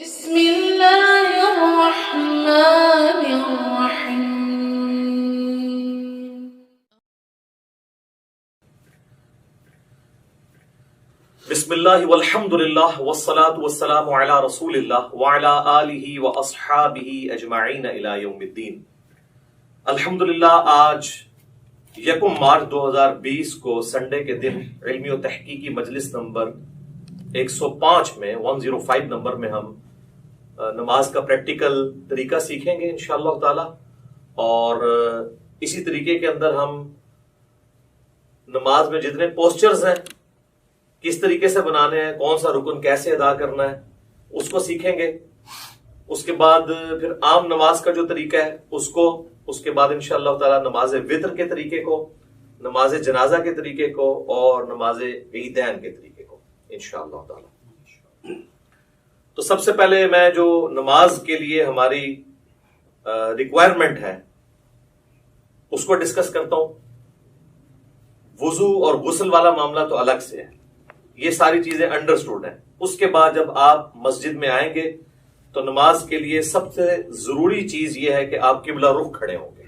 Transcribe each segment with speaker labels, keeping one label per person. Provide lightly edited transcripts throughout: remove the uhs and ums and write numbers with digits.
Speaker 1: بسم اللہ الرحمن الرحیم.
Speaker 2: بسم اللہ والحمد للہ والصلاة والسلام علی رسول اللہ وعلی آلہ واصحابہ اجمعین الی یوم الدین. الحمدللہ آج 1 مارچ 2020 کو سنڈے کے دن علمی و تحقیقی مجلس نمبر 105 میں 105 نمبر میں ہم نماز کا پریکٹیکل طریقہ سیکھیں گے انشاءاللہ تعالی، اور اسی طریقے کے اندر ہم نماز میں جتنے پوسچرز ہیں کس طریقے سے بنانے ہیں، کون سا رکن کیسے ادا کرنا ہے اس کو سیکھیں گے. اس کے بعد پھر عام نماز کا جو طریقہ ہے اس کے بعد انشاءاللہ تعالی نماز وتر کے طریقے کو، نماز جنازہ کے طریقے کو اور نماز عیدین کے طریقے کو انشاءاللہ تعالی. تو سب سے پہلے میں جو نماز کے لیے ہماری ریکوائرمنٹ ہے اس کو ڈسکس کرتا ہوں. وضو اور غسل والا معاملہ تو الگ سے ہے، یہ ساری چیزیں انڈرسٹوڈ ہیں. اس کے بعد جب آپ مسجد میں آئیں گے تو نماز کے لیے سب سے ضروری چیز یہ ہے کہ آپ قبلہ رخ کھڑے ہوں گے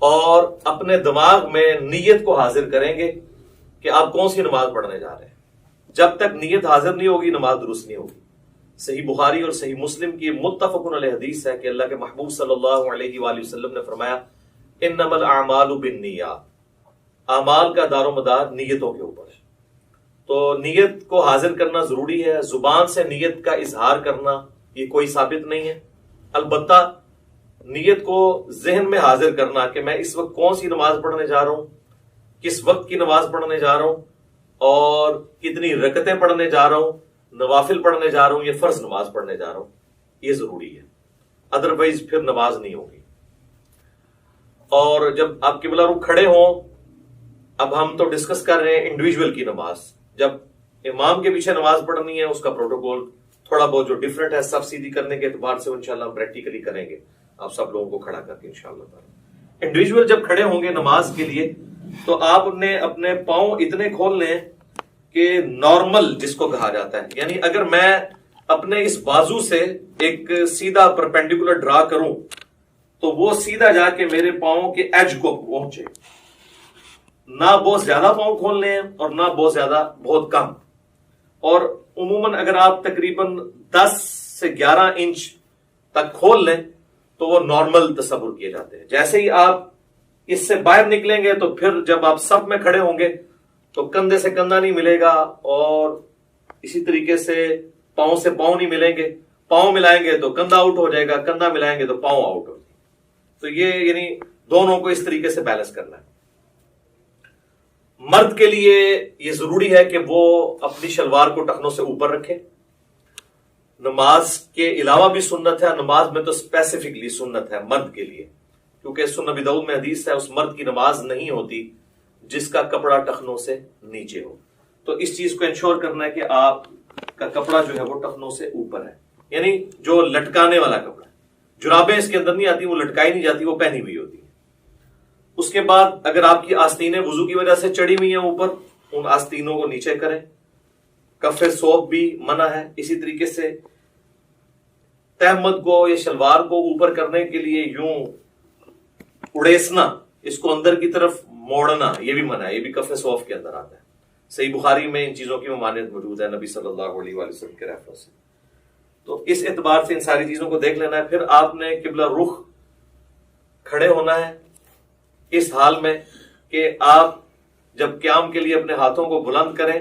Speaker 2: اور اپنے دماغ میں نیت کو حاضر کریں گے کہ آپ کون سی نماز پڑھنے جا رہے ہیں. جب تک نیت حاضر نہیں ہوگی نماز درست نہیں ہوگی. صحیح بخاری اور صحیح مسلم کی متفق علیہ حدیث ہے کہ اللہ کے محبوب صلی اللہ علیہ وآلہ وسلم نے فرمایا انما الاعمال بالنیات، اعمال کا دار و مدار نیتوں کے اوپر ہے. تو نیت کو حاضر کرنا ضروری ہے. زبان سے نیت کا اظہار کرنا یہ کوئی ثابت نہیں ہے، البتہ نیت کو ذہن میں حاضر کرنا کہ میں اس وقت کون سی نماز پڑھنے جا رہا ہوں، کس وقت کی نماز پڑھنے جا رہا ہوں اور کتنی رکعتیں پڑھنے جا رہا ہوں، نوافل پڑھنے جا رہا ہوں یا فرض نماز پڑھنے جا رہا ہوں، یہ ضروری ہے. ادروائز پھر نماز نہیں ہوگی. اور جب آپ قبلہ رخ کھڑے ہوں، اب ہم تو ڈسکس کر رہے ہیں انڈیویجول کی نماز. جب امام کے پیچھے نماز پڑھنی ہے اس کا پروٹوکول تھوڑا بہت جو ڈفرنٹ ہے صف سیدھی کرنے کے اعتبار سے انشاءاللہ ہم پریکٹیکلی کریں گے آپ سب لوگوں کو کھڑا کر کے انشاءاللہ تعالی. انڈیویجول جب کھڑے ہوں گے نماز کے لیے تو آپ نے اپنے پاؤں اتنے کھول لیں کہ نارمل جس کو کہا جاتا ہے، یعنی اگر میں اپنے اس بازو سے ایک سیدھا پرپینڈیکولر ڈرا کروں تو وہ سیدھا جا کے میرے پاؤں کے ایج کو پہنچے. نہ بہت زیادہ پاؤں کھول لیں اور نہ بہت کم. اور عموماً اگر آپ تقریباً 10 سے 11 انچ تک کھول لیں تو وہ نارمل تصور کیے جاتے ہیں. جیسے ہی آپ اس سے باہر نکلیں گے تو پھر جب آپ صف میں کھڑے ہوں گے تو کندھے سے کندھا نہیں ملے گا اور اسی طریقے سے پاؤں سے پاؤں نہیں ملیں گے. پاؤں ملائیں گے تو کندھا آؤٹ ہو جائے گا، کندھا ملائیں گے تو پاؤں آؤٹ ہو جائے گا. تو یہ یعنی دونوں کو اس طریقے سے بیلنس کرنا ہے. مرد کے لیے یہ ضروری ہے کہ وہ اپنی شلوار کو ٹخنوں سے اوپر رکھے. نماز کے علاوہ بھی سنت ہے، نماز میں تو اسپیسیفکلی سنت ہے مرد کے لیے، کیونکہ سنن ابی داؤد میں حدیث ہے اس مرد کی نماز نہیں ہوتی جس کا کپڑا ٹخنوں سے نیچے ہو. تو اس چیز کو انشور کرنا ہے کہ آپ کا کپڑا جو ہے وہ ٹخنوں سے اوپر ہے، یعنی جو لٹکانے والا کپڑا ہے. جرابیں اس کے اندر نہیں آتی، وہ لٹکائی نہیں جاتی، وہ پہنی ہوئی ہوتی ہے. اس کے بعد اگر آپ کی آستینیں وضو کی وجہ سے چڑھی ہوئی ہیں اوپر، ان آستینوں کو نیچے کریں. کف ثوب بھی منع ہے. اسی طریقے سے تہمت کو یا شلوار کو اوپر کرنے کے لیے یوں اڑیسنا، اس کو اندر کی طرف موڑنا، یہ بھی منع ہے، یہ بھی کف ثوب کے اندر آتا ہے. صحیح بخاری میں ان چیزوں کی ممانعت موجود ہے نبی صلی اللہ علیہ وآلہ وسلم کے ریفرنس سے. تو اس اعتبار سے ان ساری چیزوں کو دیکھ لینا ہے. پھر آپ نے قبلہ رخ کھڑے ہونا ہے اس حال میں کہ آپ جب قیام کے لیے اپنے ہاتھوں کو بلند کریں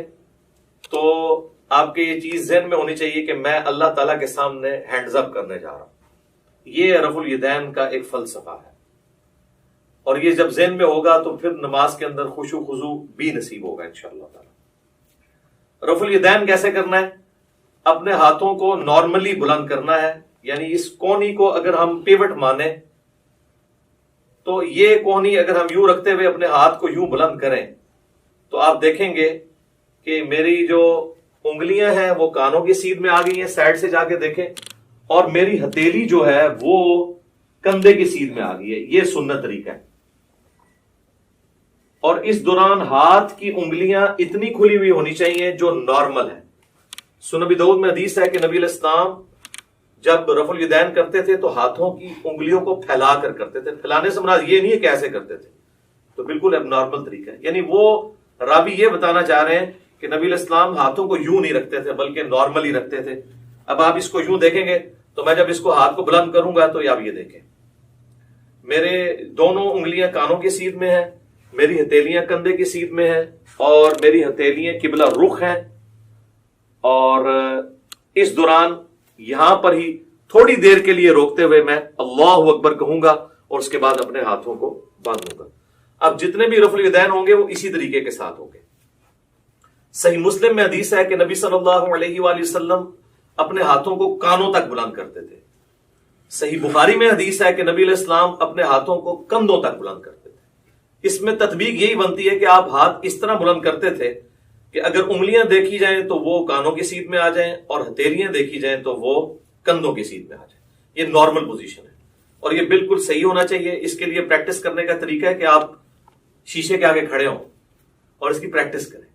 Speaker 2: تو آپ کے یہ چیز ذہن میں ہونی چاہیے کہ میں اللہ تعالیٰ کے سامنے ہینڈز اپ کرنے جا رہا ہوں. یہ رفع الیدین کا ایک فلسفہ ہے، اور یہ جب ذہن میں ہوگا تو پھر نماز کے اندر خشوع و خضوع بھی نصیب ہوگا انشاءاللہ تعالیٰ. رفع الیدین کیسے کرنا ہے؟ اپنے ہاتھوں کو نارملی بلند کرنا ہے، یعنی اس کونی کو اگر ہم پیوٹ مانیں تو یہ کونی اگر ہم یوں رکھتے ہوئے اپنے ہاتھ کو یوں بلند کریں تو آپ دیکھیں گے کہ میری جو انگلیاں ہیں وہ کانوں کی سیدھ میں آ گئی ہیں، سائڈ سے جا کے دیکھیں، اور میری ہتھیلی جو ہے وہ کندھے کی سیدھ میں آ گئی ہے. یہ سنت طریقہ ہے. اور اس دوران ہاتھ کی انگلیاں اتنی کھلی ہوئی ہونی چاہیے جو نارمل ہے. سنن ابی داؤد میں حدیث ہے کہ نبی علیہ السلام جب رفع الیدین کرتے تھے تو ہاتھوں کی انگلیوں کو پھیلا کر کرتے تھے. پھیلانے سے مراد یہ نہیں ہے کہ ایسے کرتے تھے, تو بالکل اب نارمل طریقہ ہے. یعنی وہ راوی یہ بتانا چاہ رہے ہیں کہ نبی علیہ السلام ہاتھوں کو یوں نہیں رکھتے تھے بلکہ نارمل ہی رکھتے تھے. اب آپ اس کو یوں دیکھیں گے تو میں جب اس کو ہاتھ کو بلند کروں گا تو آپ یہ دیکھیں, میرے دونوں انگلیاں کانوں کی سیدھ میں ہیں, میری ہتھیلیاں کندھے کی سیدھ میں ہیں, اور میری ہتھیلیاں قبلہ رخ ہیں. اور اس دوران یہاں پر ہی تھوڑی دیر کے لیے روکتے ہوئے میں اللہ اکبر کہوں گا اور اس کے بعد اپنے ہاتھوں کو باندھوں گا. اب جتنے بھی رفع الیدین ہوں گے وہ اسی طریقے کے ساتھ ہوں گے. صحیح مسلم میں حدیث ہے کہ نبی صلی اللہ علیہ وآلہ وسلم اپنے ہاتھوں کو کانوں تک بلند کرتے تھے. صحیح بخاری میں حدیث ہے کہ نبی علیہ السلام اپنے ہاتھوں کو کندھوں تک بلند کرتے تھے. اس میں تطبیق یہی بنتی ہے کہ آپ ہاتھ اس طرح بلند کرتے تھے کہ اگر انگلیاں دیکھی جائیں تو وہ کانوں کی سیدھ میں آ جائیں اور ہتھیلیاں دیکھی جائیں تو وہ کندھوں کی سیدھ میں آ جائیں. یہ نارمل پوزیشن ہے اور یہ بالکل صحیح ہونا چاہیے. اس کے لیے پریکٹس کرنے کا طریقہ ہے کہ آپ شیشے کے آگے کھڑے ہوں اور اس کی پریکٹس کریں.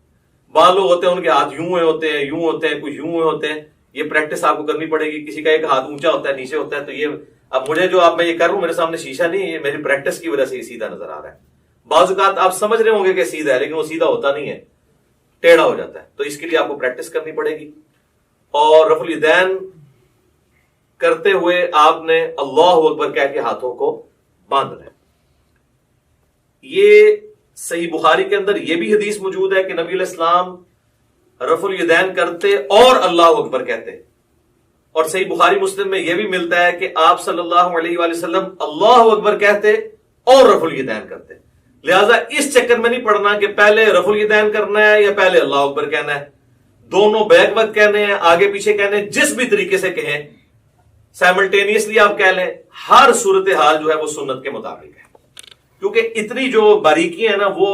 Speaker 2: بعض لوگ ہوتے ہیں ان کے ہاتھ یوں ہوئے ہوتے ہیں, یوں ہوتے ہیں, کچھ یوں ہوئے ہوتے ہیں. یہ پریکٹس آپ کو کرنی پڑے گی. کسی کا ایک ہاتھ اونچا ہوتا ہے, نیچے ہوتا ہے, تو یہ اب مجھے جو آپ میں یہ کر رہا ہوں میرے سامنے شیشہ نہیں ہے, یہ میری پریکٹس کی وجہ سے یہ سیدھا نظر آ رہا ہے. بعض اوقات آپ سمجھ رہے ہوں گے کہ سیدھا ہے لیکن وہ سیدھا ہوتا نہیں ہے, ٹیڑھا ہو جاتا ہے. تو اس کے لیے آپ کو پریکٹس کرنی پڑے گی. اور رفع الیدین کرتے ہوئے آپ نے اللہ اکبر کہہ کے ہاتھوں کو باندھنا ہے. یہ صحیح بخاری کے اندر یہ بھی حدیث موجود ہے کہ نبی علیہ السلام رفع الیدین کرتے اور اللہ اکبر کہتے. اور صحیح بخاری مسلم میں یہ بھی ملتا ہے کہ آپ صلی اللہ علیہ وآلہ وسلم اللہ اکبر کہتے اور رفع الیدین کرتے. لہذا اس چکر میں نہیں پڑنا کہ پہلے رفع الیدین کرنا ہے یا پہلے اللہ اکبر کہنا ہے. دونوں بیک وقت کہنے ہیں, آگے پیچھے کہنے ہیں, جس بھی طریقے سے کہیں سائملٹینیسلی آپ کہہ لیں. ہر صورتحال جو ہے وہ سنت کے مطابق ہے, کیونکہ اتنی جو باریکی ہے نا وہ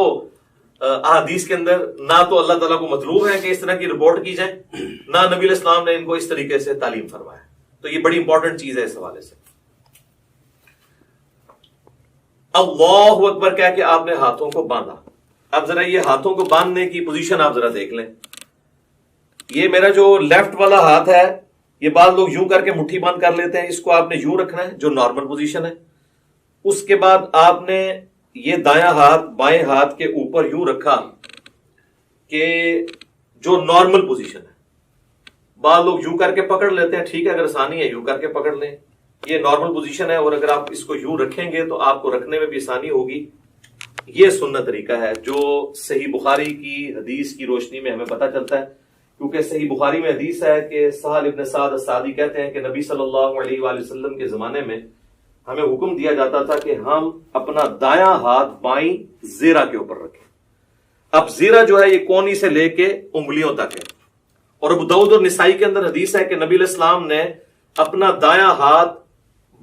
Speaker 2: احادیث کے اندر نہ تو اللہ تعالیٰ کو مطلوب ہے کہ اس طرح کی رپورٹ کی جائے, نہ نبی علیہ السلام نے ان کو اس طریقے سے تعلیم فرمایا. تو یہ بڑی امپورٹنٹ چیز ہے اس حوالے سے. اللہ اکبر کہہ کے آپ نے ہاتھوں کو باندھا. اب ذرا یہ ہاتھوں کو باندھنے کی پوزیشن آپ ذرا دیکھ لیں. یہ میرا جو لیفٹ والا ہاتھ ہے یہ بعض لوگ یوں کر کے مٹھی بند کر لیتے ہیں, اس کو آپ نے یوں رکھنا ہے جو نارمل پوزیشن ہے. اس کے بعد آپ نے یہ دایاں ہاتھ بائیں ہاتھ کے اوپر یوں رکھا کہ جو نارمل پوزیشن ہے. بعض لوگ یوں کر کے پکڑ لیتے ہیں, ٹھیک ہے, اگر آسانی ہے یوں کر کے پکڑ لیں, یہ نارمل پوزیشن ہے. اور اگر آپ اس کو یوں رکھیں گے تو آپ کو رکھنے میں بھی آسانی ہوگی. یہ سنت طریقہ ہے جو صحیح بخاری کی حدیث کی روشنی میں ہمیں پتہ چلتا ہے, کیونکہ صحیح بخاری میں حدیث ہے کہ سہل ابن سعد الساعدی کہتے ہیں کہ نبی صلی اللہ علیہ وآلہ وسلم کے زمانے میں ہمیں حکم دیا جاتا تھا کہ ہم اپنا دایاں ہاتھ بائیں زیرہ کے اوپر رکھیں. اب زیرہ جو ہے یہ کونی سے لے کے انگلیوں تک ہے. اور ابو داؤد اور نسائی کے اندر حدیث ہے کہ نبی علیہ السلام نے اپنا دایاں ہاتھ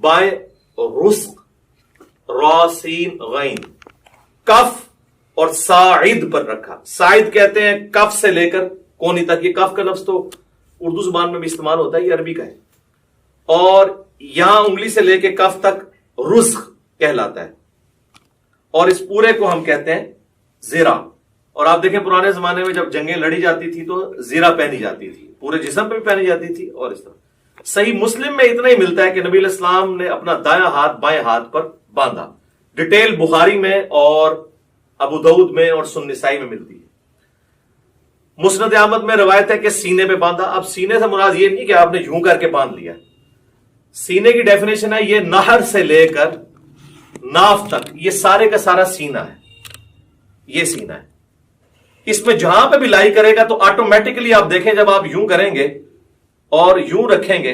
Speaker 2: بائیں رسق را سین غین کف اور ساعد پر رکھا. ساعد کہتے ہیں کف سے لے کر کونی تک. یہ کف کا لفظ تو اردو زبان میں بھی استعمال ہوتا ہے, یہ عربی کا ہے. اور یہاں انگلی سے لے کے کف تک رزق کہلاتا ہے, اور اس پورے کو ہم کہتے ہیں زیرہ. اور آپ دیکھیں پرانے زمانے میں جب جنگیں لڑی جاتی تھی تو زیرہ پہنی جاتی تھی, پورے جسم پہ بھی پہنی جاتی تھی. اور اس طرح صحیح مسلم میں اتنا ہی ملتا ہے کہ نبی علیہ السلام نے اپنا دایاں ہاتھ بائیں ہاتھ پر باندھا. ڈیٹیل بخاری میں اور ابو داؤد میں اور سنن نسائی میں ملتی ہے. مسند احمد میں روایت ہے کہ سینے پہ باندھا. اب سینے سے مراد یہ نہیں کہ آپ نے یوں کر کے باندھ لیا. سینے کی ڈیفینیشن ہے یہ نہر سے لے کر ناف تک, یہ سارے کا سارا سینہ ہے. یہ سینہ ہے. اس میں جہاں پہ بھی لائی کرے گا تو آٹومیٹکلی آپ دیکھیں جب آپ یوں کریں گے اور یوں رکھیں گے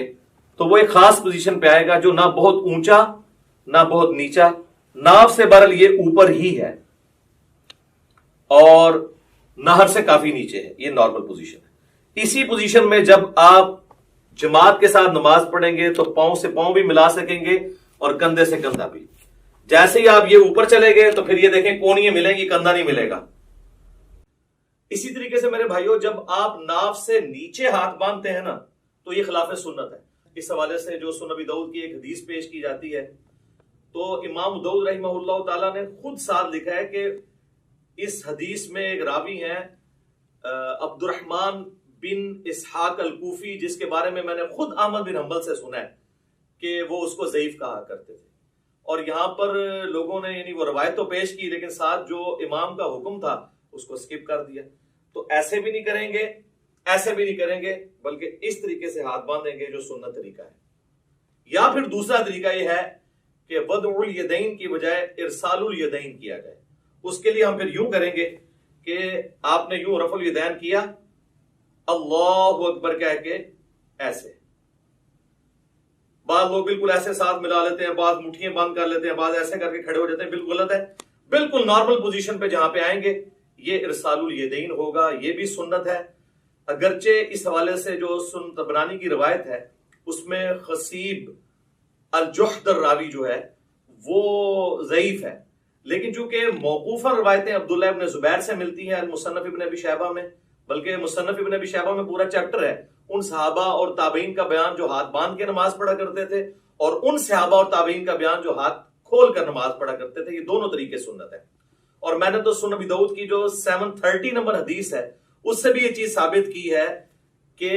Speaker 2: تو وہ ایک خاص پوزیشن پہ آئے گا جو نہ بہت اونچا نہ بہت نیچا. ناف سے برل یہ اوپر ہی ہے اور نہر سے کافی نیچے ہے. یہ نارمل پوزیشن ہے. اسی پوزیشن میں جب آپ جماعت کے ساتھ نماز پڑھیں گے تو پاؤں سے پاؤں بھی ملا سکیں گے اور کندھے سے کندھا بھی. جیسے ہی آپ یہ اوپر چلے گئے تو پھر یہ دیکھیں کونیاں ملیں گی, کندھا نہیں ملے گا. اسی طریقے سے میرے بھائیوں جب آپ ناف سے نیچے ہاتھ باندھتے ہیں نا تو یہ خلاف سنت ہے. اس حوالے سے جو سنن ابی داؤد کی ایک حدیث پیش کی جاتی ہے تو امام داؤد رحمہ اللہ تعالیٰ نے خود ساتھ لکھا ہے کہ اس حدیث میں ایک راوی ہیں عبد الرحمن بن اسحاق الکوفی، جس کے بارے میں نے خود احمد بن حنبل سے سنا ہے کہ وہ اس کو ضعیف کہا کرتے تھے، اور یہاں پر لوگوں نے یعنی وہ روایت تو پیش کی لیکن ساتھ جو امام کا حکم تھا اس کو سکپ کر دیا. تو ایسے بھی نہیں کریں گے، ایسے بھی نہیں کریں گے، بلکہ اس طریقے سے ہاتھ باندھیں گے جو سنت طریقہ ہے. یا پھر دوسرا طریقہ یہ ہے کہ وضع الیدین کی بجائے ارسال الیدین کیا جائے. اس کے لیے ہم پھر یوں کریں گے کہ آپ نے یوں رفع الیدین کیا، اللہ اکبر کہہ کے ایسے. بعض لوگ بالکل ایسے ساتھ ملا لیتے ہیں، بعض مٹھیاں بند کر لیتے ہیں، بعض ایسے کر کے کھڑے ہو جاتے ہیں، بالکل غلط ہے. بالکل نارمل پوزیشن پہ جہاں پہ آئیں گے یہ ارسال الیدین ہوگا. یہ بھی سنت ہے، اگرچہ اس حوالے سے جو سنن طبرانی کی روایت ہے اس میں خصیب الجحد الراوی جو ہے وہ ضعیف ہے، لیکن چونکہ موقوفہ روایتیں عبداللہ ابن زبیر سے ملتی ہیں المصنف ابن ابی شیبہ میں، بلکہ مصنف ابن ابی شیبہ میں پورا چیپٹر ہے ان صحابہ اور تابعین کا بیان جو ہاتھ باندھ کے نماز پڑھا کرتے تھے، اور ان صحابہ اور تابعین کا بیان جو ہاتھ کھول کر نماز پڑھا کرتے تھے. یہ دونوں طریقے سنت ہے. اور میں نے تو سنن ابی داؤد کی جو 730 نمبر حدیث ہے اس سے بھی یہ چیز ثابت کی ہے کہ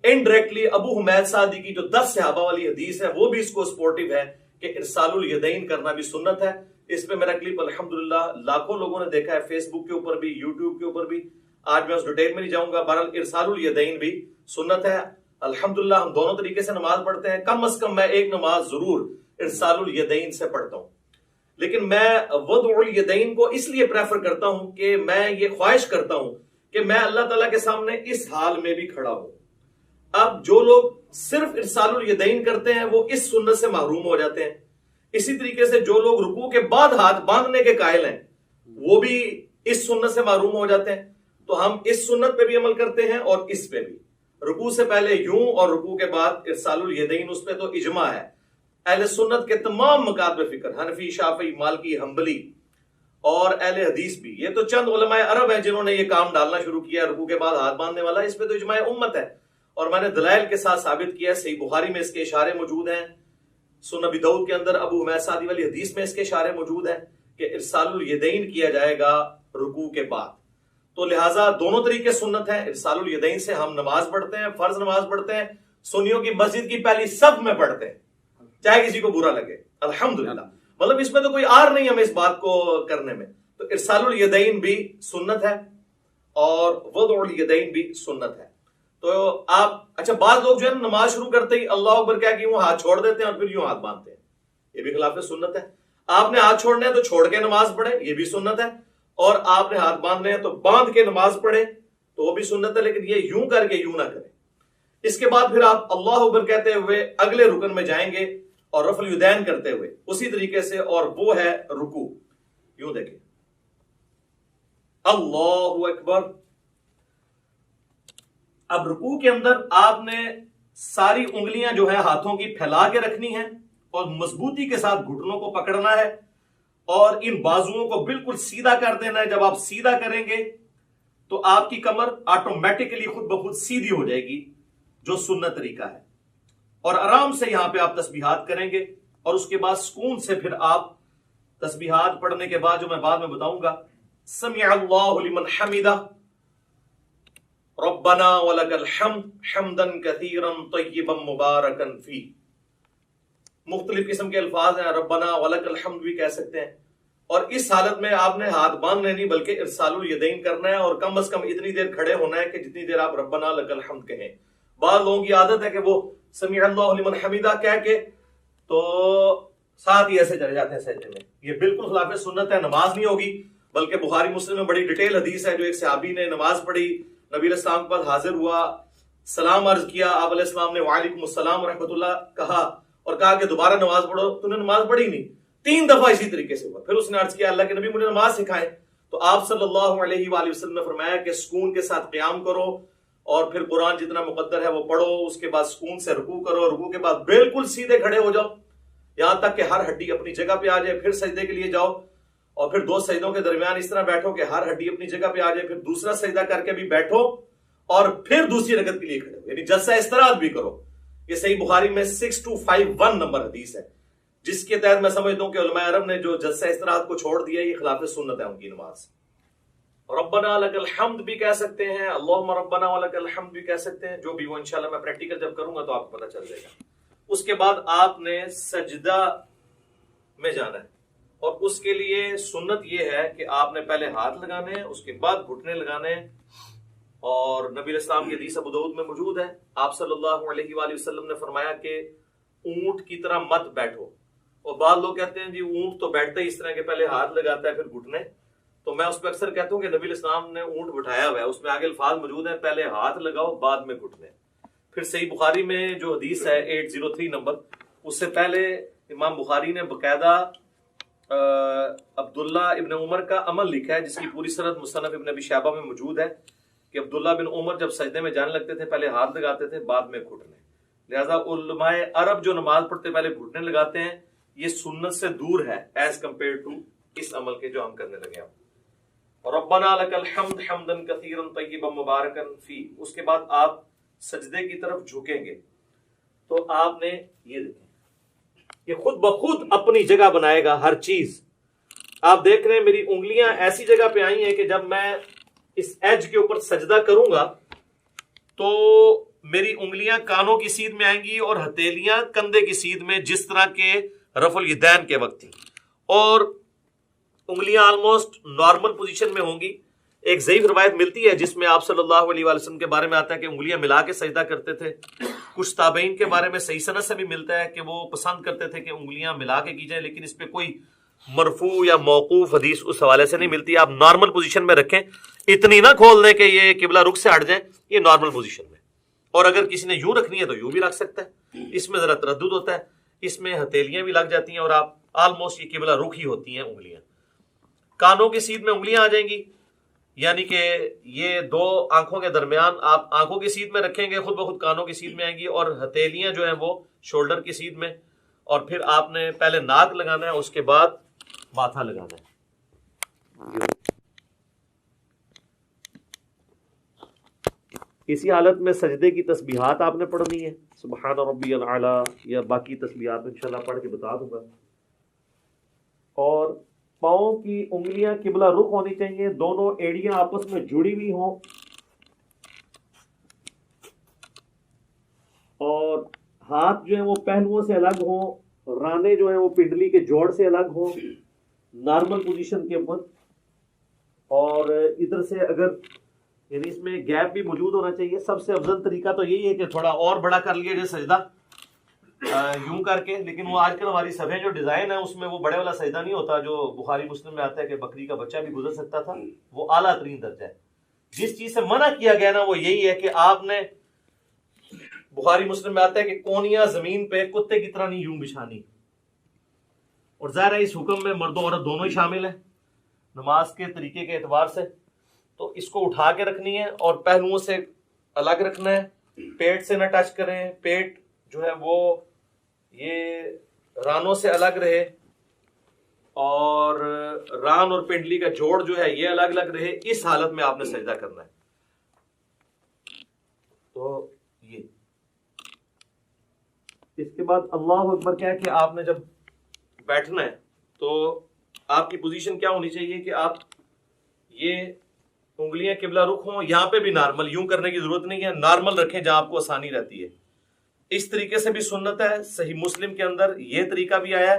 Speaker 2: انڈائریکٹلی ابو حمید سعدی کی جو 10 صحابہ والی حدیث ہے وہ بھی اس کو سپورٹیو ہے کہ ارسال الیدین کرنا بھی سنت ہے. اس پہ میرا کلپ الحمدللہ لاکھوں لوگوں نے دیکھا ہے، فیس بک کے اوپر بھی، یوٹیوب کے اوپر بھی. آج میں اس ڈیٹیل میں نہیں جاؤں گا. بہرحال ارسال الیدین بھی سنت ہے. الحمدللہ ہم دونوں طریقے سے نماز پڑھتے ہیں. کم از کم میں ایک نماز ضرور ارسال الیدین سے پڑھتا ہوں، لیکن میں وضع الیدین کو اس لیے پریفر کرتا ہوں کہ میں یہ خواہش کرتا ہوں کہ میں اللہ تعالیٰ کے سامنے اس حال میں بھی کھڑا ہوں. اب جو لوگ صرف ارسال الیدین کرتے ہیں وہ اس سنت سے محروم ہو جاتے ہیں. اسی طریقے سے جو لوگ رکوع کے بعد ہاتھ باندھنے کے قائل ہیں وہ بھی اس سنت سے محروم ہو جاتے ہیں. تو ہم اس سنت پہ بھی عمل کرتے ہیں اور اس پہ بھی. رکوع سے پہلے یوں اور رکوع کے بعد ارسال الیدین، اس پہ تو اجماع ہے اہل سنت کے تمام مکاتب فکر، حنفی، شافعی، مالکی، حنبلی اور اہل حدیث بھی. یہ تو چند علماء عرب ہیں جنہوں نے یہ کام ڈالنا شروع کیا رکوع کے بعد ہاتھ باندھنے والا. اس پہ تو اجماع امت ہے، اور میں نے دلائل کے ساتھ ثابت کیا. صحیح بخاری میں اس کے اشارے موجود ہیں، سنن ابی داؤد کے اندر ابو حمید سعدی والی حدیث میں اس کے اشارے موجود ہیں کہ ارسال الیدین کیا جائے گا رکوع کے بعد. تو لہٰذا دونوں طریقے سنت ہیں. ارسال الیدین سے ہم نماز پڑھتے ہیں، فرض نماز پڑھتے ہیں، سنیوں کی مسجد کی پہلی صف میں پڑھتے ہیں، چاہے کسی کو برا لگے. الحمدللہ مطلب اس میں تو کوئی آر نہیں ہمیں اس بات کو کرنے میں. تو ارسال الیدین بھی سنت ہے اور وضع الیدین بھی سنت ہے. تو آپ اچھا بعض لوگ جو ہے نماز شروع کرتے ہی اللہ اکبر کہہ کے وہ ہاتھ چھوڑ دیتے ہیں اور پھر یوں ہاتھ باندھتے ہیں. یہ بھی خلاف سنت ہے. آپ نے ہاتھ چھوڑنے ہیں تو چھوڑ کے نماز پڑھے، یہ بھی سنت ہے. اور آپ نے ہاتھ باندھنے ہیں تو باندھ کے نماز پڑھے تو وہ بھی سنت ہے، لیکن یہ یوں کر کے یوں نہ کریں. اس کے بعد پھر آپ اللہ اکبر کہتے ہوئے اگلے رکن میں جائیں گے اور رفع الیدین کرتے ہوئے اسی طریقے سے، اور وہ ہے رکوع. یوں دیکھیں اللہ اکبر. اب رکوع کے اندر آپ نے ساری انگلیاں جو ہے ہاتھوں کی پھیلا کے رکھنی ہیں اور مضبوطی کے ساتھ گھٹنوں کو پکڑنا ہے اور ان بازوؤں کو بالکل سیدھا کر دینا ہے. جب آپ سیدھا کریں گے تو آپ کی کمر آٹومیٹکلی خود بخود سیدھی ہو جائے گی، جو سنت طریقہ ہے. اور آرام سے یہاں پہ آپ تسبیحات کریں گے اور اس کے بعد سکون سے پھر آپ تسبیحات پڑھنے کے بعد جو میں بعد میں بتاؤں گا، سمع اللہ لمن حمدہ، ربنا ولک الحمد حمدا کثیرا طیبا مبارکا فیہ. مختلف قسم کے الفاظ ہیں، ربنا ولک الحمد بھی کہہ سکتے ہیں. اور اس حالت میں آپ نے ہاتھ باندھنے نہیں بلکہ ارسال الیدین کرنا ہے، اور کم از کم اتنی دیر کھڑے ہونا ہے کہ جتنی دیر آپ ربنا لک الحمد کہیں. بعض لوگوں کی عادت ہے کہ وہ سمع اللہ لمن حمدہ کہہ کے تو ساتھ ہی ایسے چلے جاتے ہیں سجدے میں. یہ بالکل خلاف سنت ہے، نماز نہیں ہوگی. بلکہ بخاری مسلم میں بڑی ڈیٹیل حدیث ہے جو ایک صحابی نے نماز پڑھی، نبی علیہ السلام کے پاس حاضر ہوا، سلام عرض کیا، آپ علیہ السلام نے وعلیکم السلام ورحمۃ اللہ کہا اور کہا کہ دوبارہ نماز پڑھو. تو نے نماز پڑھی نہیں، 3 دفعہ اسی طریقے سے ہوا. پھر اس نے عرض کیا اللہ کے نبی مجھے نماز سکھائیں. تو آپ صلی اللہ علیہ وآلہ وسلم نے فرمایا کہ سکون کے ساتھ قیام کرو اور پھر قرآن جتنا مقدر ہے وہ پڑھو، اس کے بعد سکون سے رکوع کرو، رکوع کے بعد بالکل سیدھے کھڑے ہو جاؤ یہاں تک کہ ہر ہڈی اپنی جگہ پہ آ جائے. پھر سجدے کے لیے جاؤ اور پھر 2 سجدوں کے درمیان اس طرح بیٹھو کہ ہر ہڈی اپنی جگہ پہ آ جائے. پھر دوسرا سجدہ کر کے بھی بیٹھو اور پھر دوسری رکعت کے لیے کھڑے ہو، یعنی جلسہ استراحت بھی کرو. یہ صحیح بخاری میں 6251 نمبر حدیث ہے، جس کے تحت میں سمجھتا ہوں کہ علماء عرب نے جو جلسہ استراحت کو چھوڑ دیا یہ خلاف سنت ہے ان کی نماز. ربنا لک الحمد بھی کہہ سکتے ہیں، اللہم ربنا ولک الحمد بھی کہہ سکتے ہیں، جو بھی وہ انشاءاللہ میں پریکٹیکل جب کروں گا تو آپ کو پتہ چل جائے گا۔ اس کے بعد آپ نے سجدہ میں جانا ہے، اور اس کے لیے سنت یہ ہے کہ آپ نے پہلے ہاتھ لگانے ہیں، اس کے بعد گھٹنے لگانے ہیں، اور نبی علیہ السلام کی حدیث ابو داؤد میں موجود ہے، آپ صلی اللہ علیہ وآلہ وسلم نے فرمایا کہ اونٹ کی طرح مت بیٹھو۔ اور بعض لوگ کہتے ہیں جی اونٹ تو بیٹھتا ہی اس طرح کہ پہلے ہاتھ لگاتا ہے پھر گھٹنے، تو میں اس پہ اکثر کہتا ہوں کہ نبی علیہ السلام نے اونٹ بٹھایا ہوا ہے، اس میں آگے الفاظ موجود ہیں، پہلے ہاتھ لگاؤ بعد میں گھٹنے۔ پھر صحیح بخاری میں جو حدیث ہے 803 نمبر، اس سے پہلے امام بخاری نے باقاعدہ عبداللہ ابن عمر کا عمل لکھا ہے، جس کی پوری سند مصنف ابن ابی شیبہ میں موجود ہے کہ عبداللہ بن عمر جب سجدے میں جانے لگتے تھے پہلے ہاتھ لگاتے تھے بعد میں گھٹنے۔ لہذا علماء عرب جو نماز پڑھتے پہلے گھٹنے لگاتے ہیں، یہ سنت سے دور ہے ایز کمپیئر ٹو اس عمل کے جو ہم کرنے لگے ہیں۔ ربنا لک الحمد حمدا کثیرا طیبا مبارکا فی، اس کے بعد آپ سجدے کی طرف جھکیں گے تو آپ نے یہ دیکھیں، یہ خود بخود اپنی جگہ بنائے گا ہر چیز۔ آپ دیکھ رہے ہیں میری انگلیاں ایسی جگہ پہ آئی ہیں کہ جب میں اس ایج کے اوپر سجدہ کروں گا تو میری انگلیاں کانوں کی سیدھ میں آئیں گی اور ہتھیلیاں کندھے کی سیدھ میں، جس طرح کے رفع الیدین کے وقت تھی، اور انگلیاں آلموسٹ نارمل پوزیشن میں ہوں گی۔ ایک ضعیف روایت ملتی ہے جس میں آپ صلی اللہ علیہ وآلہ وسلم کے بارے میں آتا ہے کہ انگلیاں ملا کے سجدہ کرتے تھے۔ کچھ تابعین کے بارے میں صحیح سند سے بھی ملتا ہے کہ وہ پسند کرتے تھے کہ انگلیاں ملا کے کی جائیں، لیکن اس پہ کوئی مرفوع یا موقوف حدیث اس حوالے سے نہیں ملتی۔ آپ نارمل پوزیشن میں رکھیں، اتنی نہ کھول دیں کہ یہ قبلہ رخ سے ہٹ جائیں، یہ نارمل پوزیشن میں۔ اور اگر کسی نے یوں رکھنی ہے تو یوں بھی رکھ سکتا ہے، اس میں ذرا تردد ہوتا ہے، اس میں ہتھیلیاں بھی لگ جاتی ہیں اور آپ آلموسٹ یہ قبلہ رخ ہی ہوتی ہیں انگلیاں۔ کانوں کی سیدھ میں انگلیاں آ جائیں گی، یعنی کہ یہ دو آنکھوں کے درمیان آپ آنکھوں کی سیدھ میں رکھیں گے، خود بخود کانوں کی سیدھ میں آئیں گی، اور ہتھیلیاں جو ہیں وہ شولڈر کی سیدھ میں، اور پھر آپ نے پہلے ناک لگانا ہے، اس کے بعد ماتھا لگانا ہے۔ اسی حالت میں سجدے کی تسبیحات آپ نے پڑھنی ہے، سبحان ربی الاعلی، یا باقی تسبیحات انشاءاللہ پڑھ کے بتا دوں گا۔ اور پاؤں کی انگلیاں قبلہ رخ ہونی چاہیے، دونوں ایڑیاں آپس میں جڑی ہوئی ہوں، اور ہاتھ جو ہیں وہ پہلوؤں سے الگ ہوں، رانے جو ہیں وہ پنڈلی کے جوڑ سے الگ ہوں نارمل پوزیشن کے اوپر، اور ادھر سے اگر یعنی اس میں گیپ بھی موجود ہونا چاہیے۔ سب سے افضل طریقہ تو یہی ہے کہ تھوڑا اور بڑا کر لیا جائے سجدہ یوں کر کے، لیکن وہ آج کل ہماری صفحے جو ڈیزائن ہے اس میں وہ بڑے والا سجدہ نہیں ہوتا جو بخاری مسلم میں آتا ہے کہ بکری کا بچہ بھی گزر سکتا تھا، وہ اعلیٰ ترین درجہ ہے۔ جس چیز سے منع کیا گیا نا وہ یہی ہے کہ آپ نے، بخاری مسلم میں آتا ہے کہ کونیاں زمین پہ کتے کی طرح نہیں یوں بچھانی، اور ظاہر ہے اس حکم میں مرد و عورت دونوں ہی شامل ہیں نماز کے طریقے کے اعتبار سے، تو اس کو اٹھا کے رکھنی ہے اور پہلوؤں سے الگ رکھنا ہے، پیٹ سے نہ ٹچ کریں، پیٹ جو ہے وہ یہ رانوں سے الگ رہے، اور ران اور پنڈلی کا جوڑ جو ہے یہ الگ الگ رہے، اس حالت میں آپ نے سجدہ کرنا ہے۔ تو یہ اس کے بعد اللہ اکبر کیا ہے کہ آپ نے جب بیٹھنا ہے تو آپ کی پوزیشن کیا ہونی چاہیے کہ آپ یہ انگلیاں قبلہ رخ ہوں، یہاں پہ بھی نارمل، یوں کرنے کی ضرورت نہیں ہے، نارمل رکھیں جہاں آپ کو آسانی رہتی ہے۔ اس طریقے سے بھی سنت ہے، صحیح مسلم کے اندر یہ طریقہ بھی آیا ہے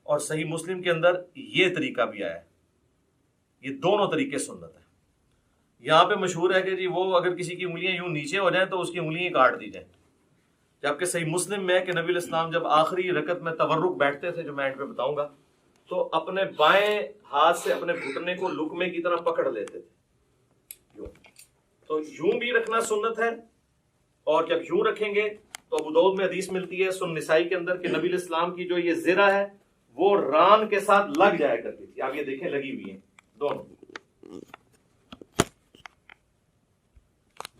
Speaker 2: اور صحیح مسلم کے اندر یہ طریقہ بھی آیا ہے، یہ دونوں طریقے سنت ہے۔ یہاں پہ مشہور ہے کہ جی وہ اگر کسی کی انگلیاں یوں نیچے ہو جائیں تو اس کی انگلیاں کاٹ دی جائیں، جبکہ صحیح مسلم میں ہے کہ نبی علیہ السلام جب آخری رکعت میں تورک بیٹھتے تھے، جو میں اینڈ پہ بتاؤں گا، تو اپنے بائیں ہاتھ سے اپنے گھٹنے کو لقمے کی طرح پکڑ لیتے تھے، تو یوں بھی رکھنا سنت ہے، اور جب یوں رکھیں گے تو ابو داؤد میں حدیث ملتی ہے سنن نسائی کے اندر کہ نبی علیہ السلام کی جو یہ زرہ ہے وہ ران کے ساتھ لگ جایا کرتی تھی، آپ یہ دیکھیں لگی ہوئی ہیں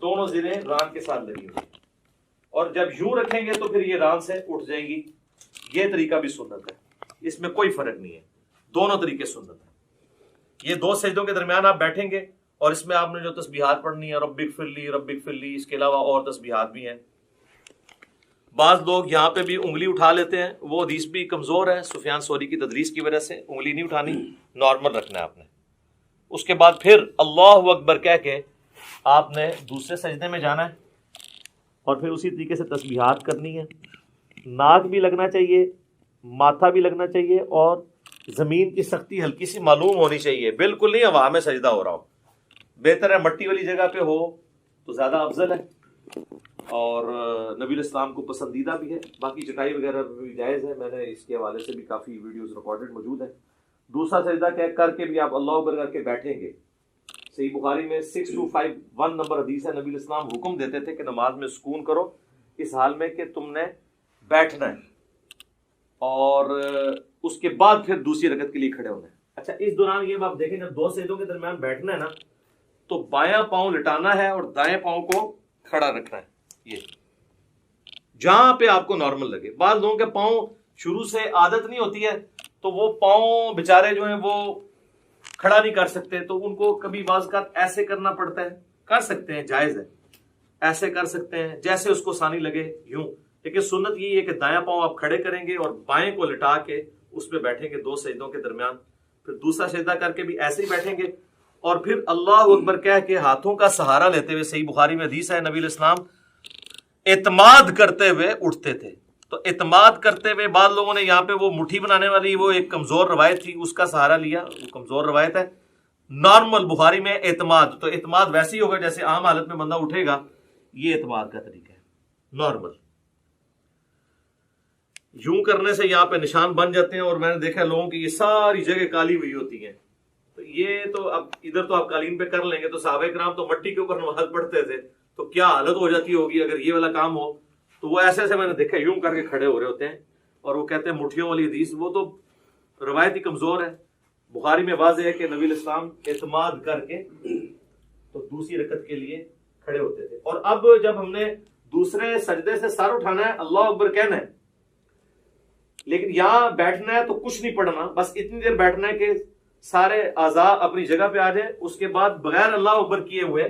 Speaker 2: دونوں زریں ران کے ساتھ لگی ہوئی ہیں، اور جب یوں رکھیں گے تو پھر یہ ران سے اٹھ جائیں گی۔ یہ طریقہ بھی سنت ہے، اس میں کوئی فرق نہیں ہے، دونوں طریقے سنت ہیں۔ یہ دو سجدوں کے درمیان آپ بیٹھیں گے اور اس میں آپ نے جو تسبیحات پڑھنی ہے، رب اغفر لی رب اغفر لی، اس کے علاوہ اور تسبیحات بھی ہیں۔ بعض لوگ یہاں پہ بھی انگلی اٹھا لیتے ہیں، وہ حدیث بھی کمزور ہے، سفیان ثوری کی تدریس کی وجہ سے انگلی نہیں اٹھانی، نارمل رکھنا ہے آپ نے۔ اس کے بعد پھر اللہ اکبر کہہ کے آپ نے دوسرے سجدے میں جانا ہے، اور پھر اسی طریقے سے تسبیحات کرنی ہے، ناک بھی لگنا چاہیے، ماتھا بھی لگنا چاہیے، اور زمین کی سختی ہلکی سی معلوم ہونی چاہیے، بالکل نہیں ہوا میں سجدہ ہو رہا ہو، بہتر ہے مٹی والی جگہ پہ ہو تو زیادہ افضل ہے، اور نبی الاسلام کو پسندیدہ بھی ہے، باقی چٹائی وغیرہ بھی جائز ہے، میں نے اس کے حوالے سے بھی کافی ویڈیوز ریکارڈڈ موجود ہیں۔ دوسرا سجدہ کر کے بھی آپ اللہ اکبر کر کے بیٹھیں گے۔ صحیح بخاری میں 6251 نمبر حدیث ہے، نبی الاسلام حکم دیتے تھے کہ نماز میں سکون کرو اس حال میں کہ تم نے بیٹھنا ہے، اور اس کے بعد پھر دوسری رکعت کے لیے کھڑے ہونا ہے۔ اچھا، اس دوران یہ آپ دیکھیں جب دو سجدوں کے درمیان بیٹھنا ہے نا تو بایاں پاؤں لٹانا ہے اور دائیں پاؤں کو کھڑا رکھنا ہے، یہ جہاں پہ آپ کو نارمل لگے۔ بعض لوگوں کے پاؤں شروع سے عادت نہیں ہوتی ہے تو وہ پاؤں بےچارے جو ہیں وہ کھڑا نہیں کر سکتے، تو ان کو کبھی بعض اوقات ایسے کرنا پڑتا ہے، کر سکتے ہیں، جائز ہے، ایسے کر سکتے ہیں جیسے اس کو آسانی لگے یوں، لیکن سنت یہی ہے کہ دایاں پاؤں آپ کھڑے کریں گے اور بائیں کو لٹا کے اس پہ بیٹھیں گے دو سجدوں کے درمیان، پھر دوسرا سجدہ کر کے بھی ایسے ہی بیٹھیں گے، اور پھر اللہ اکبر کہہ کے ہاتھوں کا سہارا لیتے ہوئے، صحیح بخاری میں حدیث ہے، نبی علیہ السلام اعتماد کرتے ہوئے اٹھتے تھے۔ تو اعتماد کرتے ہوئے بعض لوگوں نے یہاں پہ وہ مٹھی بنانے والی وہ ایک کمزور روایت تھی، اس کا سہارا لیا، وہ کمزور روایت ہے۔ نارمل بخاری میں اعتماد، تو اعتماد ویسے ہی ہوگا جیسے عام حالت میں بندہ اٹھے گا، یہ اعتماد کا طریقہ ہے نارمل۔ یوں کرنے سے یہاں پہ نشان بن جاتے ہیں، اور میں نے دیکھا لوگوں کی یہ ساری جگہ کالی ہوئی ہوتی ہیں، تو یہ تو اب ادھر تو آپ قالین پہ کر لیں گے، تو صحابہ کرام تو مٹی کے اوپر نماز پڑھتے تھے، تو کیا حالت ہو جاتی ہوگی اگر یہ والا کام ہو۔ تو وہ ایسے ایسے میں نے دیکھا یوں کر کے کھڑے ہو رہے ہوتے ہیں، اور وہ کہتے ہیں مٹھیوں والی حدیث، وہ تو روایت ہی کمزور ہے۔ بخاری میں واضح ہے کہ نبی علیہ السلام اعتماد کر کے تو دوسری رکعت کے لیے کھڑے ہوتے تھے۔ اور اب جب ہم نے دوسرے سجدے سے سر اٹھانا ہے، اللہ اکبر کہنا ہے، لیکن یہاں بیٹھنا ہے تو کچھ نہیں پڑھنا، بس اتنی دیر بیٹھنا ہے کہ سارے اعضاء اپنی جگہ پہ آ جائیں، اس کے بعد بغیر اللہ اکبر کیے ہوئے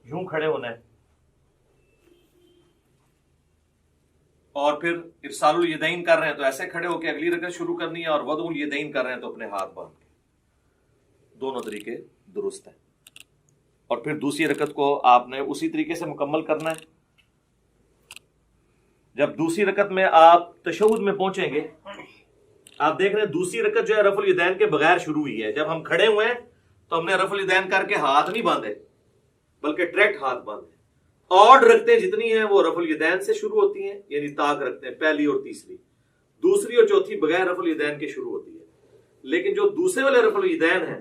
Speaker 2: یوں کھڑے ہونا ہے، اور پھر ارسال الیدین کر رہے ہیں تو ایسے کھڑے ہو کے اگلی رکعت شروع کرنی ہے، اور وضع الیدین کر رہے ہیں تو اپنے ہاتھ باندھ کے، دونوں طریقے درست ہیں۔ اور پھر دوسری رکعت کو آپ نے اسی طریقے سے مکمل کرنا ہے۔ جب دوسری رکعت میں آپ تشہد میں پہنچیں گے، آپ دیکھ رہے ہیں دوسری رکعت جو ہے رفع الیدین کے بغیر شروع ہوئی ہے۔ جب ہم کھڑے ہوئے ہیں تو ہم نے رفع الیدین کر کے ہاتھ نہیں باندھے، بلکہ ڈائریکٹ ہاتھ باندھے۔ اور رکھتے جتنی ہیں وہ رفع الیدین سے شروع ہوتی ہیں، یعنی طاق رکھتے ہیں، پہلی اور تیسری، دوسری اور چوتھی بغیر رفع الیدین کے شروع ہوتی ہے۔ لیکن جو دوسرے والے رفع الیدین ہیں،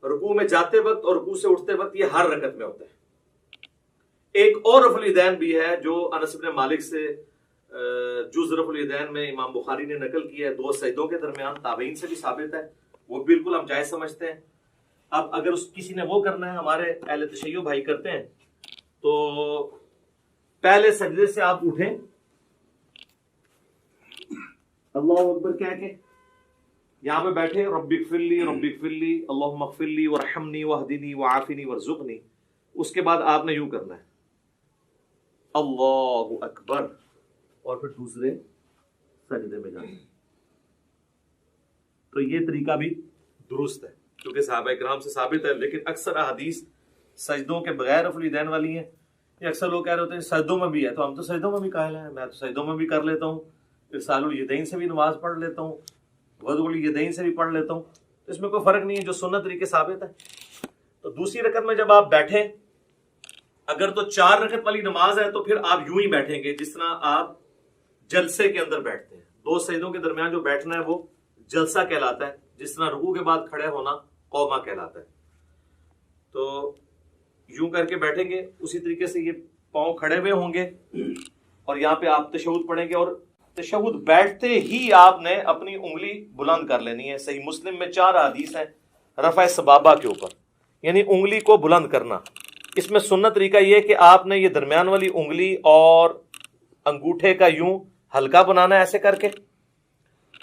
Speaker 2: رکوع میں جاتے وقت اور رکوع سے اٹھتے وقت، یہ ہر رکعت میں ہوتا ہے۔ ایک اور رفع الیدین بھی ہے جو انس بن مالک سے جز رفع الیدین میں امام بخاری نے نقل کیا ہے، دو سجدوں کے درمیان، تابعین سے بھی ثابت ہے، وہ بالکل ہم جائز سمجھتے ہیں۔ اب اگر کسی نے وہ کرنا ہے، ہمارے اہل تشیع بھائی کرتے ہیں، تو پہلے سجدے سے آپ اٹھیں اللہ اکبر کہہ کے، یہاں پہ بیٹھے رب اغفر لی رب اغفر لی اللہم اغفر لی وارحمنی واہدنی وعافنی وارزقنی، اس کے بعد آپ نے یوں کرنا ہے اللہ اکبر، اور پھر دوسرے سجدے میں جانا ہے۔ تو یہ طریقہ بھی درست ہے کیونکہ صحابہ کرام سے ثابت ہے، لیکن اکثر احادیث سجدوں کے بغیر رفع الیدین والی ہیں۔ یہ اکثر لوگ کہہ رہے ہوتے ہیں سجدوں میں بھی ہے، تو ہم تو سجدوں میں بھی قائل ہیں، میں تو سجدوں میں بھی کر لیتا ہوں، ارسال الیدین سے بھی نماز پڑھ لیتا ہوں، وضع الیدین سے بھی پڑھ لیتا ہوں، تو اس میں کوئی فرق نہیں ہے، جو سنت طریقے ثابت ہے۔ تو دوسری رکعت میں جب آپ بیٹھیں، اگر تو 4 رکعت والی نماز ہے تو پھر آپ یوں ہی بیٹھیں گے جس طرح آپ جلسے کے اندر بیٹھتے ہیں۔ دو سجدوں کے درمیان جو بیٹھنا ہے وہ جلسہ کہلاتا ہے، جس طرح رکوع کے بعد کھڑے ہونا قومہ کہلاتا ہے۔ تو یوں کر کے بیٹھیں گے، اسی طریقے سے یہ پاؤں کھڑے ہوئے ہوں گے، اور یہاں پہ آپ تشہد پڑھیں گے، اور تشہد بیٹھتے ہی آپ نے اپنی انگلی بلند کر لینی ہے۔ صحیح مسلم میں 4 حدیث ہیں رفع سبابہ کے اوپر، یعنی انگلی کو بلند کرنا۔ اس میں سنت طریقہ یہ ہے کہ آپ نے یہ درمیان والی انگلی اور انگوٹھے کا یوں ہلکا بنانا ہے ایسے کر کے،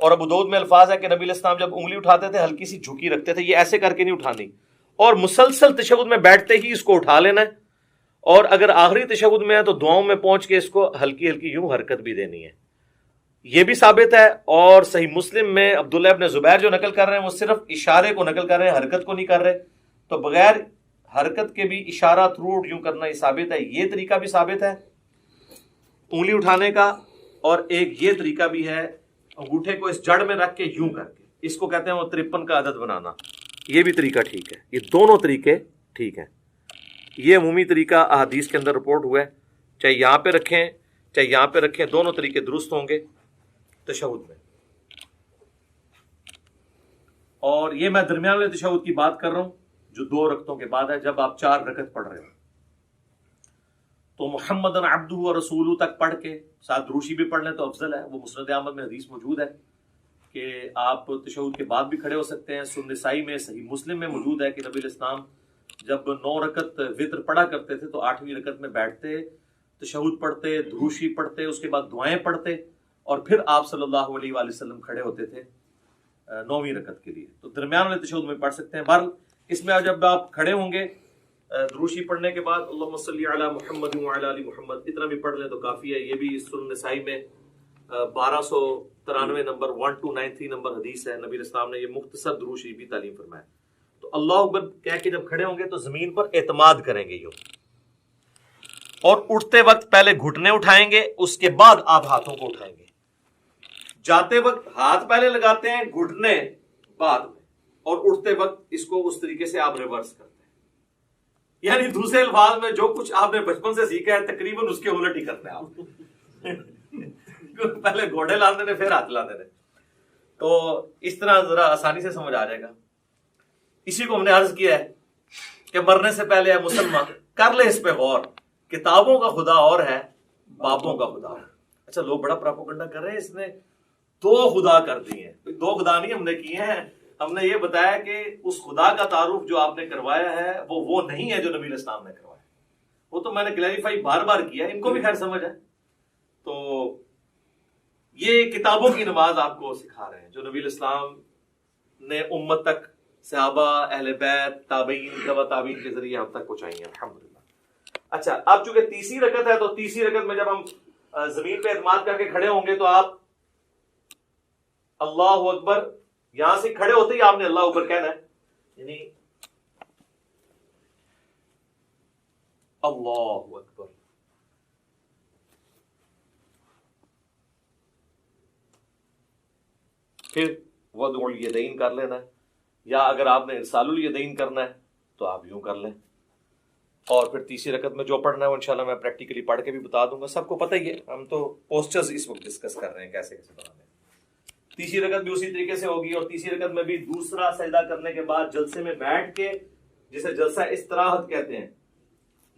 Speaker 2: اور ابو داؤد میں الفاظ ہے کہ نبی علیہ السلام جب انگلی اٹھاتے تھے ہلکی سی جھکی رکھتے تھے، یہ ایسے کر کے نہیں اٹھانی، اور مسلسل تشہد میں بیٹھتے ہی اس کو اٹھا لینا ہے، اور اگر آخری تشہد میں ہے تو دعاؤں میں پہنچ کے اس کو ہلکی ہلکی یوں حرکت بھی دینی ہے۔ یہ بھی ثابت ہے، اور صحیح مسلم میں عبداللہ ابن زبیر جو نقل کر رہے ہیں وہ صرف اشارے کو نقل کر رہے ہیں، حرکت کو نہیں کر رہے، تو بغیر حرکت کے بھی اشارہ تھرو یوں کرنا یہ ثابت ہے۔ یہ طریقہ بھی ثابت ہے انگلی اٹھانے کا، اور ایک یہ طریقہ بھی ہے انگوٹھے کو اس جڑ میں رکھ کے یوں کر کے، اس کو کہتے ہیں وہ 53 کا عدد بنانا، یہ بھی طریقہ ٹھیک ہے۔ یہ دونوں طریقے ٹھیک ہیں۔ یہ عمومی طریقہ احادیث کے اندر رپورٹ ہوا ہے، چاہے یہاں پہ رکھیں چاہے یہاں پہ رکھیں، دونوں طریقے درست ہوں گے تشہد میں۔ اور یہ میں درمیان والے تشہد کی بات کر رہا ہوں جو 2 رکعتوں کے بعد ہے، جب آپ 4 رکعت پڑھ رہے ہو تو محمد عبدہ و رسولہ تک پڑھ کے ساتھ دروشی بھی پڑھ لیں تو افضل ہے۔ وہ مسند احمد میں حدیث موجود ہے کہ آپ تشہد کے بعد بھی کھڑے ہو سکتے ہیں۔ سنن نسائی میں، صحیح مسلم میں موجود ہے کہ نبی الاسلام جب 9 رکعت وتر پڑھا کرتے تھے تو 8ویں رکعت میں بیٹھتے، تشہد پڑھتے، دروشی پڑھتے، اس کے بعد دعائیں پڑھتے، اور پھر آپ صلی اللہ علیہ وآلہ وسلم کھڑے ہوتے تھے 9ویں رکعت کے لیے۔ تو درمیان والے تشہد میں پڑھ سکتے ہیں۔ بہرحال اس میں جب آپ کھڑے ہوں گے دروشی پڑھنے کے بعد اللہم صلی علی محمد وعلی آل محمد اتنا بھی پڑھ لیں تو کافی ہے۔ یہ بھی سنن نسائی میں 1293 نمبر 1293 نمبر حدیث ہے، نبی اسلام نے یہ مختصر دروشی بھی تعلیم فرمایا۔ تو اللہ اکبر کہہ کے جب کھڑے ہوں گے تو زمین پر اعتماد کریں گے یوں، اور اٹھتے وقت پہلے گھٹنے اٹھائیں گے، اس کے بعد آپ ہاتھوں کو اٹھائیں گے۔ جاتے وقت ہاتھ پہلے لگاتے ہیں، گھٹنے بعد میں، اور اٹھتے وقت اس کو اس طریقے سے آپ ریورس کرتے ہیں۔ یعنی دوسرے الفاظ میں جو کچھ آپ نے بچپن سے سیکھا ہے تقریباً اس کے الٹ ہی کرتے ہیں آپ۔ پہلے گھوڑے لاندے نے پھر ہاتھ لاندے نے، تو اس طرح ذرا آسانی سے سمجھ آ جائے گا۔ اسی کو ہم نے عرض کیا ہے کہ مرنے سے پہلے اے مسلمان کر لے اس پہ غور، کتابوں کا خدا اور ہے، باپوں کا خدا اور ہے۔ اچھا لوگ بڑا پراپوگنڈا کر رہے ہیں، اس نے 2 خدا کر دیے ہیں۔ 2 خدا نہیں ہم نے کیے ہیں، ہم نے یہ بتایا کہ اس خدا کا تعارف جو آپ نے کروایا ہے وہ نہیں ہے جو نبی علیہ السلام نے کروایا۔ وہ تو میں نے کلیریفائی بار بار کیا، ان کو بھی خیر سمجھ ہے۔ تو یہ کتابوں کی نماز آپ کو سکھا رہے ہیں جو نبی علیہ السلام نے امت تک، صحابہ، اہل بیت، تابعین، تبع تابعین کے ذریعے ہم تک پہنچائی ہیں الحمدللہ۔ اچھا اب چونکہ تیسری رکعت ہے تو تیسری رکعت میں جب ہم زمین پہ اعتماد کر کے کھڑے ہوں گے تو آپ اللہ اکبر، یہاں سے کھڑے ہوتے ہی آپ نے اللہ اکبر کہنا ہے، یعنی اللہ اکبر۔ پھر وضع الیدین کر لینا ہے، یا اگر آپ نے ارسال الیدین کرنا ہے تو آپ یوں کر لیں، اور پھر تیسری رکعت میں جو پڑھنا ہے وہ انشاءاللہ میں پریکٹیکلی پڑھ کے بھی بتا دوں گا، سب کو پتہ ہی ہے، ہم تو پوسچرز اس وقت ڈسکس کر رہے ہیں کیسے کیسے بنانے ہیں۔ تیسری رکعت بھی اسی طریقے سے ہوگی، اور تیسری رکعت میں بھی دوسرا سجدہ کرنے کے بعد جلسے میں بیٹھ کے، جسے جلسہ استراحت کہتے ہیں،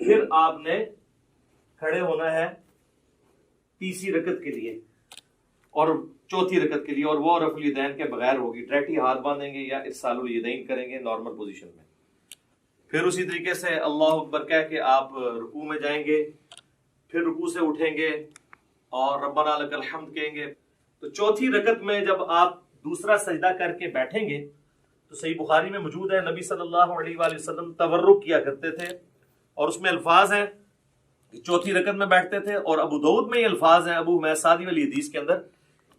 Speaker 2: پھر آپ نے کھڑے ہونا ہے تیسری رکعت کے لیے اور چوتھی رکعت کے لیے، اور وہ رفع الیدین کے بغیر ہوگی، ڈائریکٹ ہاتھ باندھیں گے یا ارسال الیدین کریں گے نارمل پوزیشن میں۔ پھر اسی طریقے سے اللہ اکبر کہہ کے آپ رکوع میں جائیں گے، پھر رکوع سے اٹھیں گے اور ربنا لک الحمد کہیں گے۔ تو چوتھی رکعت میں جب آپ دوسرا سجدہ کر کے بیٹھیں گے تو صحیح بخاری میں موجود ہے نبی صلی اللہ علیہ وآلہ وسلم تورک کیا کرتے تھے، اور اس میں الفاظ ہیں کہ چوتھی رکعت میں بیٹھتے تھے، اور ابو داؤد میں یہ الفاظ ہیں ابو حمید سعدی والی حدیث کے اندر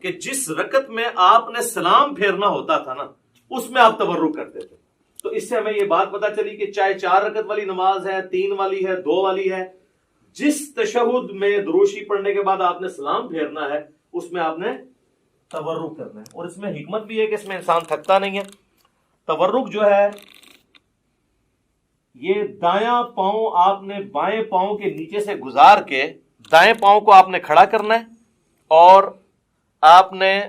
Speaker 2: کہ جس رکعت میں آپ نے سلام پھیرنا ہوتا تھا نا اس میں آپ تورک کرتے تھے۔ تو اس سے ہمیں یہ بات پتہ چلی کہ چاہے 4 رکعت والی نماز ہے، 3 والی ہے، 2 والی ہے، جس تشہد میں دروشی پڑھنے کے بعد آپ نے سلام پھیرنا ہے اس میں آپ نے تورک کرنا ہے۔ اور اس میں حکمت بھی ہے کہ اس میں انسان تھکتا نہیں ہے۔ تورک جو ہے یہ دایاں پاؤں آپ نے بائیں پاؤں کے نیچے سے گزار کے دائیں پاؤں کو آپ نے کھڑا کرنا ہے، اور آپ نے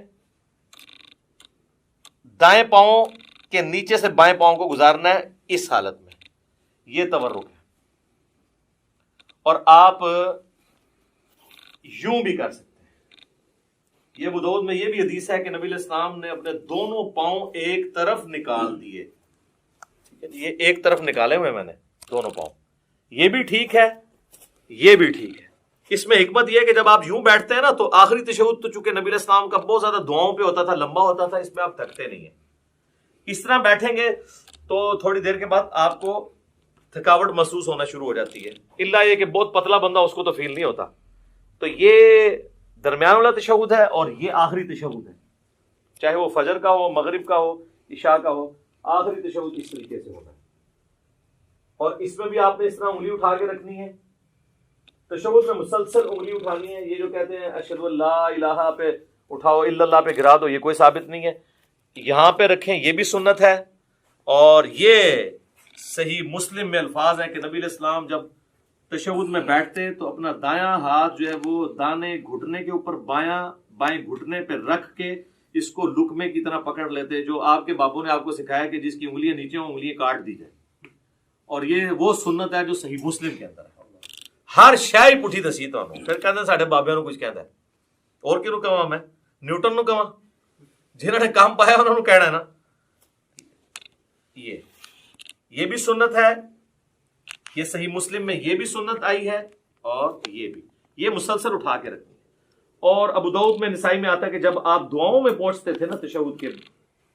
Speaker 2: دائیں پاؤں کے نیچے سے بائیں پاؤں کو گزارنا ہے اس حالت میں، یہ تورک ہے۔ اور آپ یوں بھی کر سکتے ہیں۔ یہ ابو داؤد میں یہ بھی حدیث ہے کہ نبی علیہ السلام نے اپنے دونوں پاؤں ایک طرف نکال دیے، یہ ایک طرف نکالے ہوئے میں نے دونوں پاؤں، یہ بھی ٹھیک ہے، یہ بھی ٹھیک ہے۔ اس میں حکمت یہ ہے کہ جب آپ یوں بیٹھتے ہیں نا تو آخری تشہد تو چونکہ نبی علیہ السلام کا بہت زیادہ دعاؤں پہ ہوتا تھا، لمبا ہوتا تھا، اس میں آپ تھکتے نہیں ہیں۔ اس طرح بیٹھیں گے تو تھوڑی دیر کے بعد آپ کو تھکاوٹ محسوس ہونا شروع ہو جاتی ہے، الا یہ کہ بہت پتلا بندہ اس کو تو فیل نہیں ہوتا۔ تو یہ درمیان والا تشہد ہے اور یہ آخری تشہد ہے، چاہے وہ فجر کا ہو، مغرب کا ہو، عشاء کا ہو، آخری تشہد اس طریقے سے ہونا ہے۔ اور اس میں بھی آپ نے اس طرح انگلی اٹھا کے رکھنی ہے، تشہد میں مسلسل انگلی اٹھانی ہے۔ یہ جو کہتے ہیں اشہد ان لا الہ پہ اٹھاؤ، الا اللہ پہ گرا دو، یہ کوئی ثابت نہیں ہے۔ یہاں پہ رکھیں، یہ بھی سنت ہے۔ اور یہ صحیح مسلم میں الفاظ ہیں کہ نبی علیہ السلام جب تشہد میں بیٹھتے تو اپنا دایاں ہاتھ جو ہے وہ دانے گھٹنے کے اوپر بائیں گھٹنے پہ رکھ کے اس کو لقمے کی طرح پکڑ لیتے، جو آپ کے بابوں نے آپ کو سکھایا کہ جس کی انگلیاں نیچے ہوں انگلیاں کاٹ دی جائیں۔ اور یہ وہ سنت ہے جو صحیح مسلم کے اندر ہے۔ ہر شے پٹھی دسی تانوں، پھر کہندے ساڈے بابیاں نوں کچھ کہندا ہے، اور کینوں کہاں میں؟ نیوٹن نوں کہاں؟ جنہوں نے کام پایا انہوں نے کہنا ہے نا۔ یہ بھی سنت ہے، یہ صحیح مسلم میں یہ بھی سنت آئی ہے، اور یہ بھی، یہ مسلسل اٹھا کے رکھنی ہے۔ اور ابو داؤد میں، نسائی میں آتا ہے کہ جب آپ دعاؤں میں پہنچتے تھے نا تشہد کے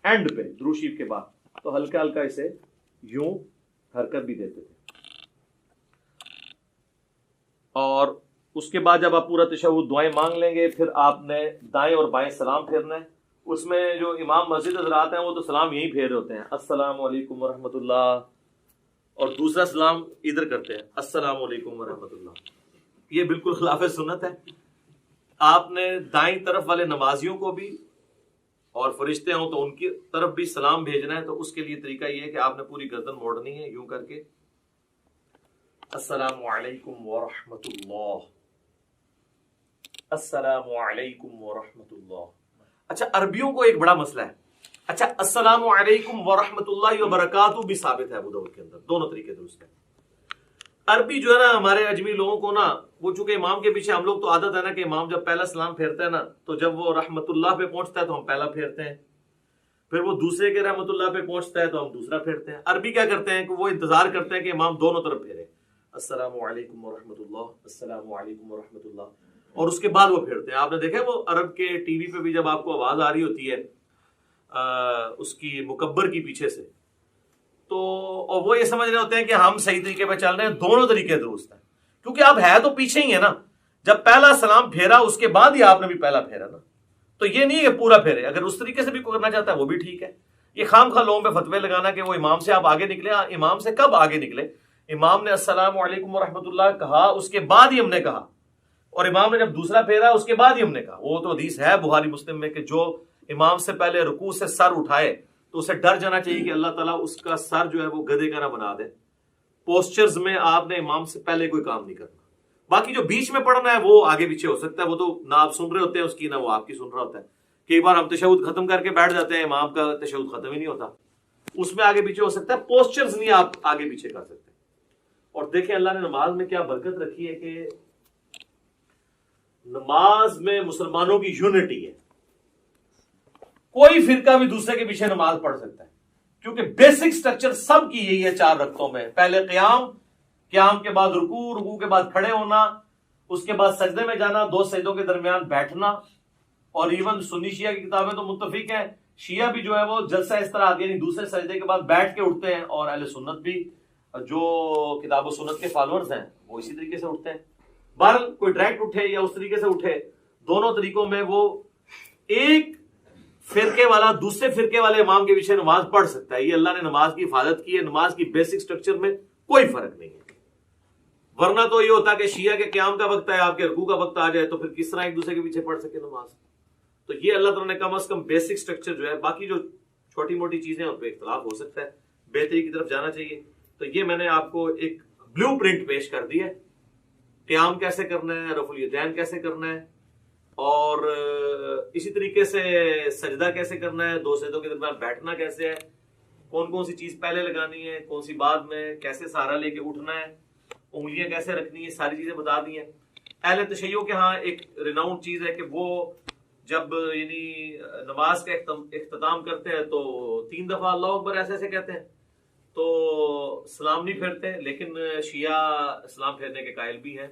Speaker 2: اینڈ پہ، درود شریف کے بعد، تو ہلکا ہلکا اسے یوں حرکت بھی دیتے تھے۔ اور اس کے بعد جب آپ پورا تشہد دعائیں مانگ لیں گے، پھر آپ نے دائیں اور بائیں سلام پھیرنا ہے۔ اس میں جو امام مسجد حضرات ہیں وہ تو سلام یہی پھیر رہے ہوتے ہیں، السلام علیکم ورحمۃ اللہ، اور دوسرا سلام ادھر کرتے ہیں، السلام علیکم ورحمۃ اللہ۔ یہ بالکل خلاف سنت ہے۔ آپ نے دائیں طرف والے نمازیوں کو بھی، اور فرشتے ہوں تو ان کی طرف بھی سلام بھیجنا ہے، تو اس کے لیے طریقہ یہ ہے کہ آپ نے پوری گردن موڑنی ہے یوں کر کے، السلام علیکم ورحمۃ اللہ، السلام علیکم ورحمۃ اللہ۔ اچھا، عربیوں کو ایک بڑا مسئلہ ہے۔ اچھا، السلام علیکم ورحمۃ اللہ وبرکاتہ بھی ثابت ہے ابو داؤد کے اندر، دونوں طریقے درست ہیں۔ عربی جو ہے نا ہمارے اجمی لوگوں کو نا، وہ چونکہ امام کے پیچھے ہم لوگ تو عادت ہے نا کہ امام جب پہلا سلام پھیرتا ہے نا، تو جب وہ رحمت اللہ پہ پہنچتا ہے تو ہم پہلا پھیرتے ہیں، پھر وہ دوسرے کے رحمت اللہ پہ پہنچتا ہے تو ہم دوسرا پھیرتے ہیں۔ عربی کیا کرتے ہیں کہ وہ انتظار کرتے ہیں کہ امام دونوں طرف پھیرے، السلام علیکم ورحمۃ اللہ، السلام علیکم ورحمۃ اللہ، اور اس کے بعد وہ پھیرتے ہیں۔ آپ نے دیکھا وہ عرب کے ٹی وی پہ بھی جب آپ کو آواز آ رہی ہوتی ہے اس کی مکبر کی پیچھے سے، تو اور وہ یہ سمجھ رہے ہوتے ہیں کہ ہم صحیح طریقے پہ چل رہے ہیں، دونوں طریقے درست ہیں، کیونکہ آپ ہے تو پیچھے ہی ہے نا۔ جب پہلا سلام پھیرا اس کے بعد ہی آپ نے بھی پہلا پھیرا نا، تو یہ نہیں ہے کہ پورا پھیرے۔ اگر اس طریقے سے بھی کرنا چاہتا ہے وہ بھی ٹھیک ہے۔ یہ خام خواہ لوگوں پہ فتوے لگانا کہ وہ امام سے آپ آگے نکلے، امام سے کب آگے نکلے؟ امام نے السلام علیکم ورحمۃ اللہ کہا، اس کے بعد ہی ہم نے کہا، اور امام نے جب دوسرا پھیرا اس کے بعد ہی ہم نے کہا۔ وہ تو حدیث ہے بخاری مسلم میں کہ جو امام سے پہلے رکوع سے سر اٹھائے تو اسے ڈر جانا چاہیے کہ اللہ تعالیٰ اس کا سر جو ہے وہ گدھے کا نہ بنا دے۔ پوسچرز میں آپ نے امام سے پہلے کوئی کام نہیں کرنا۔ باقی جو بیچ میں پڑھنا ہے وہ آگے پیچھے ہو سکتا ہے، وہ تو نہ آپ سن رہے ہوتے ہیں اس کی، نہ وہ آپ کی سن رہا ہوتا ہے۔ کئی بار ہم تشہد ختم کر کے بیٹھ جاتے ہیں، امام کا تشہد ختم ہی نہیں ہوتا، اس میں آگے پیچھے ہو سکتا ہے، پوسچرز نہیں آپ آگے پیچھے کر سکتے۔ اور دیکھیں اللہ نے نماز میں کیا برکت رکھی ہے کہ نماز میں مسلمانوں کی یونٹی ہے، کوئی فرقہ بھی دوسرے کے پیچھے نماز پڑھ سکتا ہے، کیونکہ بیسک سٹرکچر سب کی یہی ہے 4 رکعتوں میں۔ پہلے قیام کے بعد رکوع، رکوع کے بعد کھڑے ہونا، اس کے بعد سجدے میں جانا، 2 سجدوں کے درمیان بیٹھنا۔ اور ایون سنی شیعہ کی کتابیں تو متفق ہیں، شیعہ بھی جو ہے وہ جلسہ اس طرح آتی ہے، یعنی دوسرے سجدے کے بعد بیٹھ کے اٹھتے ہیں، اور اہل سنت بھی جو کتاب و سنت کے فالوورز ہیں وہ اسی طریقے سے اٹھتے ہیں۔ بہرحال کوئی ڈائریکٹ اٹھے یا اس طریقے سے اٹھے، دونوں طریقوں میں وہ ایک فرقے والا دوسرے فرقے والے امام کے پیچھے نماز پڑھ سکتا ہے۔ یہ اللہ نے نماز کی حفاظت کی ہے، نماز کی بیسک سٹرکچر میں کوئی فرق نہیں ہے۔ ورنہ تو یہ ہوتا کہ شیعہ کے قیام کا وقت ہے، آپ کے رکوع کا وقت آ جائے، تو پھر کس طرح ایک دوسرے کے پیچھے پڑھ سکے نماز؟ تو یہ اللہ تعالیٰ نے کم از کم بیسک سٹرکچر جو ہے، باقی جو چھوٹی موٹی چیزیں ان پہ اختلاف ہو سکتا ہے، بہتری کی طرف جانا چاہیے۔ تو یہ میں نے آپ کو ایک بلیو پرنٹ پیش کر دی ہے، قیام کیسے کرنا ہے، رفع الیدین کیسے کرنا ہے، اور اسی طریقے سے سجدہ کیسے کرنا ہے، 2 سجدوں کے درمیان بیٹھنا کیسے ہے، کون کون سی چیز پہلے لگانی ہے، کون سی بعد میں، کیسے سہارا لے کے اٹھنا ہے، انگلیاں کیسے رکھنی ہے، ساری چیزیں بتا دی ہیں۔ اہل تشیع کے ہاں ایک ریناؤنڈ چیز ہے کہ وہ جب یعنی نماز کا اختتام کرتے ہیں تو 3 دفعہ اللہ اکبر ایسے ایسے کہتے ہیں، تو سلام نہیں پھیرتے، لیکن شیعہ سلام پھیرنے کے قائل بھی ہیں۔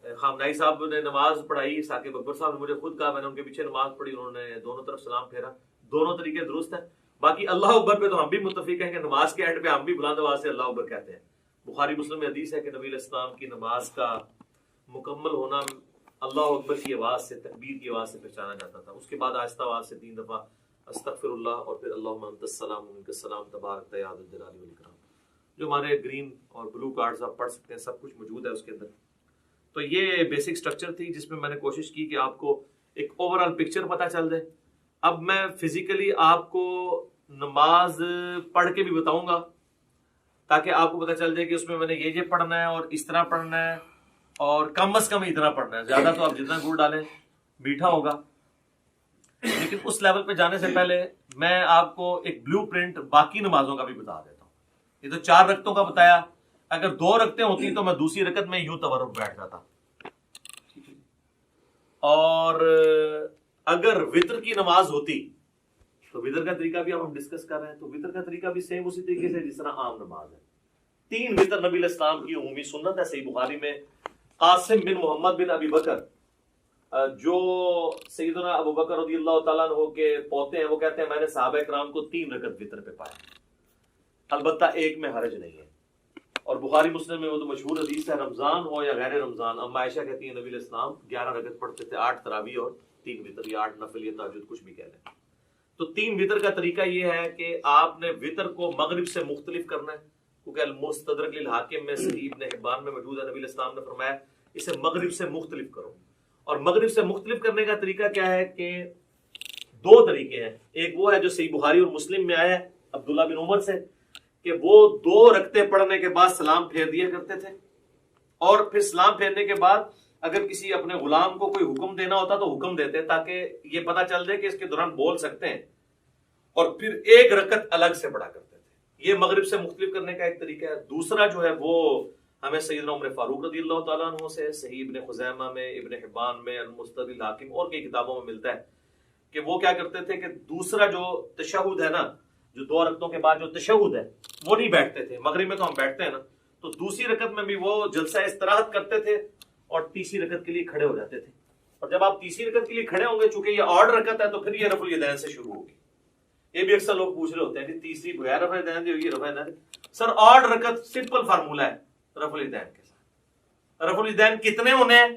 Speaker 2: خامنائی صاحب نے نماز پڑھائی، ثاقب اکبر صاحب نے مجھے خود کہا، میں نے ان کے پیچھے نماز پڑھی، انہوں نے دونوں طرف سلام پھیرا، دونوں طریقے درست ہیں۔ باقی اللہ اکبر پہ تو ہم بھی متفق ہیں کہ نماز کے اینڈ پہ ہم بھی بلند آواز سے اللہ اکبر کہتے ہیں۔ بخاری مسلم میں حدیث ہے کہ نبی علیہ السلام کی نماز کا مکمل ہونا اللہ اکبر کی آواز سے، تکبیر کی آواز سے پہچانا جاتا تھا. اس کے بعد آہستہ آواز سے 3 دفعہ استغفر اللہ، اور پھر اللہم انت السلام و منک السلام تبارک یا ذا الجلال والاکرام. جو ہمارے گرین اور بلو کارڈز آپ پڑھ سکتے ہیں، سب کچھ موجود ہے اس کے اندر. تو یہ بیسک سٹرکچر تھی جس میں نے کوشش کی کہ آپ کو ایک اوور آل پکچر پتہ چل جائے. اب میں فزیکلی آپ کو نماز پڑھ کے بھی بتاؤں گا تاکہ آپ کو پتہ چل جائے کہ اس میں نے یہ پڑھنا ہے اور اس طرح پڑھنا ہے اور کم از کم اتنا پڑھنا ہے. زیادہ تو آپ جتنا گڑ ڈالیں میٹھا ہوگا. لیکن اس لیول پہ جانے سے پہلے میں آپ کو ایک بلو پرنٹ باقی نمازوں کا بھی بتا دیتا ہوں. یہ تو 4 رکعتوں کا بتایا، اگر 2 رکعتیں ہوتی تو میں دوسری رکعت میں یوں تورک بیٹھ جاتا. اور اگر وتر کی نماز ہوتی تو وتر کا طریقہ بھی ہم ڈسکس کر رہے ہیں، تو وتر کا طریقہ بھی سیم اسی طریقے سے جس طرح عام نماز ہے. 3 وتر نبی علیہ السلام کی عمومی سنت ہے. صحیح بخاری میں قاسم بن محمد بن ابی بکر جو سیدنا ابو بکر رضی اللہ تعالیٰ عنہ کے پوتے ہیں، وہ کہتے ہیں میں نے صحابہ کرام کو 3 رکعت وتر پہ پایا، البتہ ایک میں حرج نہیں ہے. اور بخاری مسلم میں وہ تو مشہور حدیث ہے، رمضان ہو یا غیر رمضان. اما عائشہ کہتی ہیں نبی علیہ السلام 11 رکعت پڑھتے تھے، 8 تراویح اور 3 وتر، یا 8 نفل یا تہجد، کچھ بھی کہہ لیں. تو 3 وتر کا طریقہ یہ ہے کہ آپ نے وتر کو مغرب سے مختلف کرنا ہے، کیونکہ المستدرک للحاکم میں صحیح ابن حبان میں موجود ہے، نبی علیہ السلام نے فرمایا اسے مغرب سے مختلف کرو. اور مغرب سے مختلف کرنے کا طریقہ کیا ہے کہ 2 طریقے ہیں. ایک وہ ہے جو صحیح بخاری اور مسلم میں آیا ہے عبداللہ بن عمر سے کہ وہ 2 رکعتیں پڑھنے کے بعد سلام پھیر دیا کرتے تھے، اور پھر سلام پھیرنے کے بعد اگر کسی اپنے غلام کو کوئی حکم دینا ہوتا تو حکم دیتے تاکہ یہ پتہ چل جائے کہ اس کے دوران بول سکتے ہیں، اور پھر 1 رکعت الگ سے پڑھا کرتے تھے. یہ مغرب سے مختلف کرنے کا ایک طریقہ ہے. دوسرا جو ہے وہ ہمیں سیدنا عمر فاروق رضی اللہ تعالیٰ عنہ سے صحیح ابن خزیمہ میں، ابن حبان میں، المستدرک للحاکم اور کئی کتابوں میں ملتا ہے کہ وہ کیا کرتے تھے کہ دوسرا جو تشہد ہے نا، جو 2 رکعتوں کے بعد جو تشہد ہے وہ نہیں بیٹھتے تھے. مغرب میں تو ہم بیٹھتے ہیں نا، تو دوسری رکعت میں بھی وہ جلسہ استراحت کرتے تھے اور تیسری رکعت کے لیے کھڑے ہو جاتے تھے. اور جب آپ تیسری رکعت کے لیے کھڑے ہوں گے، چونکہ یہ آڈ رکعت ہے، تو پھر یہ رفع الیدین سے شروع ہوگی. یہ بھی اکثر لوگ پوچھ رہے ہوتے ہیں کہ تیسری بغیر رفع الیدین دی ہوگی، رفع الیدین. سر آڈ رکعت سمپل فارمولہ ہے رفع الیدین کے ساتھ. رفع الیدین کتنے ہونے ہیں؟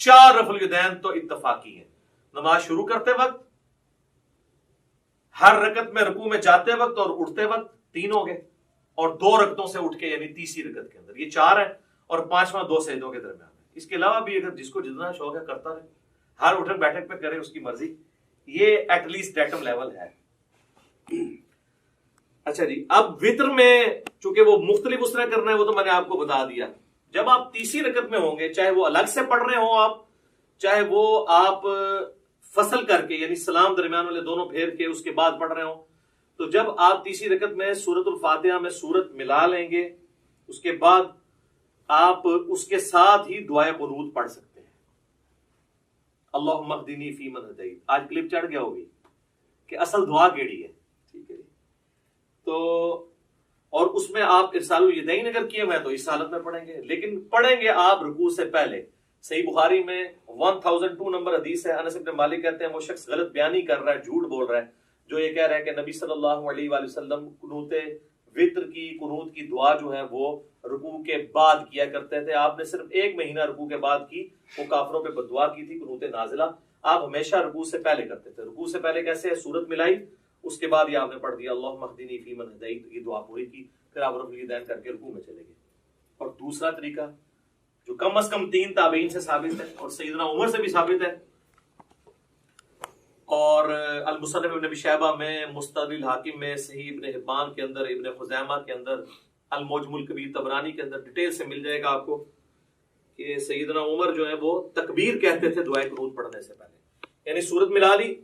Speaker 2: 4 رفع الیدین تو اتفاقی ہیں. نماز شروع کرتے وقت، ہر رکعت میں رکوع میں جاتے وقت اور اٹھتے وقت 3 ہو گئے، اور 2 رکعتوں سے اٹھ کے یعنی تیسری رکعت کے اندر یہ 4 ہے، اور 5واں 2 سجدوں کے درمیان ہے. اس کے علاوہ بھی اگر جس کو جتنا شوق ہے کرتا رہے، ہر اٹھک بیٹھک پہ کرے، اس کی مرضی. یہ ایٹ لیسٹ ڈیٹم لیول ہے. اچھا جی، اب وتر میں چونکہ وہ مختلف اس طرح کرنا ہے، وہ تو میں نے آپ کو بتا دیا. جب آپ تیسری رکعت میں ہوں گے، چاہے وہ الگ سے پڑھ رہے ہوں آپ، چاہے وہ آپ فصل کر کے یعنی سلام درمیان والے دونوں پھیر کے اس کے بعد پڑھ رہے ہوں، تو جب آپ تیسری رکعت میں سورۃ الفاتحہ میں سورت ملا لیں گے، اس کے بعد آپ اس کے ساتھ ہی دعائے قنوت پڑھ سکتے ہیں. اللہم اہدنی فیمن ہدیت. آج کلپ چڑھ گیا ہوگی کہ اصل دعا کیڑی ہے، ٹھیک ہے. تو اور اس میں آپ ارسال الیدین اگر کیے ہوئے ہیں تو اس حالت میں پڑھیں گے، لیکن پڑھیں گے آپ رکوع سے پہلے. صحیح بخاری میں 1002 نمبر حدیث ہے. انس بن مالک کہتے ہیں وہ شخص غلط بیانی کر رہا ہے، جھوٹ بول رہا ہے، جو یہ کہہ رہا ہے کہ نبی صلی اللہ علیہ وآلہ وسلم قنوت وتر کی قنوت کی دعا جو ہے وہ رکوع کے بعد کیا کرتے تھے. آپ نے صرف 1 مہینہ رکوع کے بعد کی، وہ کافروں پہ بد دعا کی تھی، قنوت نازلہ. آپ ہمیشہ رکوع سے پہلے کرتے تھے. رکوع سے پہلے کیسے؟ سورت ملائی، اس کے بعد یہ آپ نے پڑھ دیا اللہم اہدنی فیمن ہدیت، یہ دعا پوری کی، پھر آپ رفع الیدین کر کے رکوع میں چلے گئے. اور دوسرا طریقہ جو کم از کم 3 تابعین سے ثابت ہے اور سیدنا عمر سے بھی ثابت ہے، اور المصنف ابن ابی شیبہ میں، مستدرک الحاکم میں، صحیح ابن حبان کے اندر، ابن خزیمہ کے اندر، المعجم الکبیر طبرانی کے اندر ڈیٹیل سے مل جائے گا آپ کو کہ سیدنا عمر جو ہے وہ تکبیر کہتے تھے دعائے قنوت پڑھنے سے پہلے. یعنی سورت ملا لی،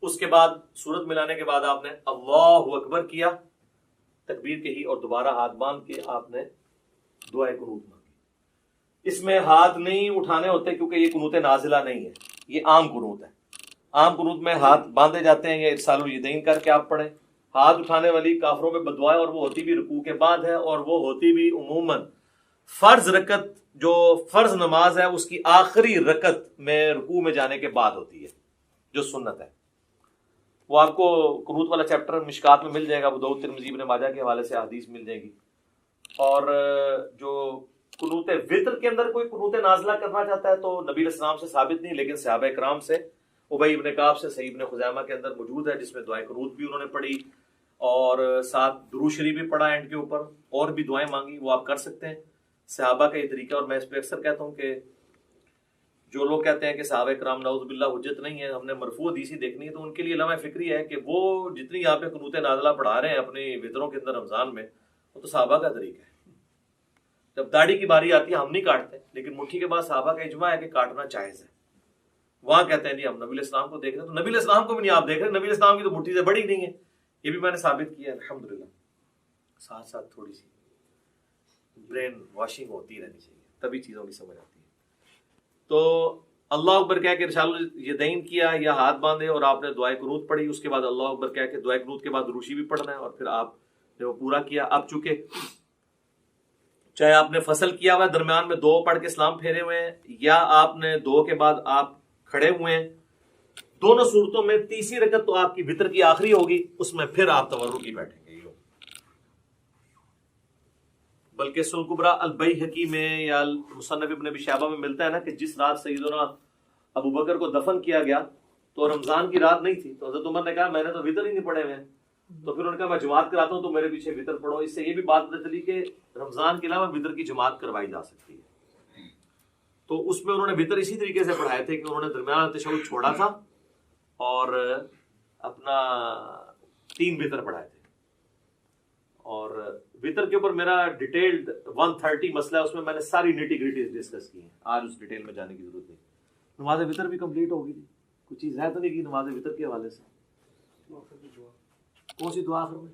Speaker 2: اس کے بعد سورت ملانے کے بعد آپ نے اللہ اکبر کیا، تکبیر کہی، اور دوبارہ ہاتھ باندھ کے آپ نے دعائے قنوت مانگی. اس میں ہاتھ نہیں اٹھانے ہوتے کیونکہ یہ قنوت نازلہ نہیں ہے، یہ عام قنوت ہے. عام قنوت میں ہاتھ باندھے جاتے ہیں یا ارسال الیدین کر کے آپ پڑھیں. ہاتھ اٹھانے والی کافروں میں بد دعا ہے، اور وہ ہوتی بھی رکوع کے بعد ہے، اور وہ ہوتی بھی عموماً فرض رکعت جو فرض نماز ہے اس کی آخری رکعت میں رکوع میں جانے کے بعد ہوتی ہے، جو سنت ہے. وہ آپ کو قنوت والا چیپٹر مشکات میں مل جائے گا، ابو داؤد ترمذی ابن ماجہ کے حوالے سے حدیث مل جائے گی. اور جو قنوت وطر کے اندر کوئی قنوت نازلہ کرنا چاہتا ہے تو نبی علیہ السلام سے ثابت نہیں، لیکن صحابہ کرام سے، ابی ابن کعب سے، صحیح ابن خزیمہ کے اندر موجود ہے، جس میں دعائیں قنوت بھی انہوں نے پڑھی اور ساتھ درود شریف بھی پڑھا اینڈ کے اوپر، اور بھی دعائیں مانگی، وہ آپ کر سکتے ہیں۔ صحابہ کا یہ طریقہ، اور میں اس پہ اکثر کہتا ہوں کہ جو لوگ کہتے ہیں کہ صحابہ کرام نعوذ باللہ حجت نہیں ہے، ہم نے مرفوع حدیث دیکھنی ہے، تو ان کے لیے لمحہ فکری ہے کہ وہ جتنی یہاں پہ قنوت نازلہ پڑھا رہے ہیں اپنی وطروں کے اندر رمضان میں، وہ تو صحابہ کا طریقہ ہے۔ جب داڑھی کی باری آتی ہے ہم نہیں کاٹتے، لیکن مٹھی کے بعد صحابہ کا اجماع ہے کہ کاٹنا جائز ہے۔ وہاں کہتے ہیں جی ہم نبی علیہ السلام کو دیکھ رہے ہیں، تو نبی علیہ السلام کو بھی نہیں آپ دیکھ رہے، نبی علیہ السلام کی تو مٹھی سے بڑی نہیں ہے، یہ بھی میں نے ثابت کیا ہے الحمدللہ۔ ساتھ ساتھ تھوڑی سی برین واشنگ ہوتی رہنی چاہیے، تبھی چیزوں کی سمجھ آتی ہے۔ تو اللہ اکبر کہہ کے ارسال الیدین کیا یا ہاتھ باندھے اور آپ نے دعائے قنوت پڑھی، اس کے بعد اللہ اکبر کہہ کے دعائے قنوت کے بعد روشی بھی پڑھنا ہے، اور پھر آپ نے وہ پورا کیا۔ اب چونکہ چاہے آپ نے فصل کیا ہوا ہے، درمیان میں 2 پڑھ کے سلام پھیرے ہوئے ہیں، یا آپ نے 2 کے بعد آپ کھڑے ہوئے ہیں، دونوں صورتوں میں تیسری رکعت تو آپ کی وطر کی آخری ہوگی، اس میں پھر آپ تورکی بیٹھیں گے۔ بلکہ سنن کبریٰ البیہقی میں یا مصنف ابن ابی شیبہ میں ملتا ہے نا کہ جس رات سیدنا ابو بکر کو دفن کیا گیا تو رمضان کی رات نہیں تھی، تو حضرت عمر نے کہا میں نے تو وطر ہی نہیں پڑھے ہوئے ہیں، تو پھر انہوں نے کہا میں جماعت کراتا ہوں تو میرے پیچھے وطر پڑھو۔ اس سے یہ بھی بات پتہ چلی کہ رمضان کے علاوہ وطر کی جماعت کروائی جا سکتی ہے۔ تو اس میں انہوں نے وطر اسی طریقے سے پڑھائے تھے کہ انہوں نے درمیان تشہد چھوڑا تھا اور اپنا 3 وطر پڑھائے تھے۔ اور وطر کے اوپر میرا ڈیٹیلڈ 130 مسئلہ ہے، اس میں میں نے ساری نیٹی گریٹیز ڈسکس کی ہیں، آج اس ڈیٹیل میں جانے کی ضرورت نہیں۔ نماز وطر بھی کمپلیٹ ہوگی تھی، کچھ چیز ہے تو نہیں کی نماز وطر کے حوالے سے؟ کون سی دعا آخر میں؟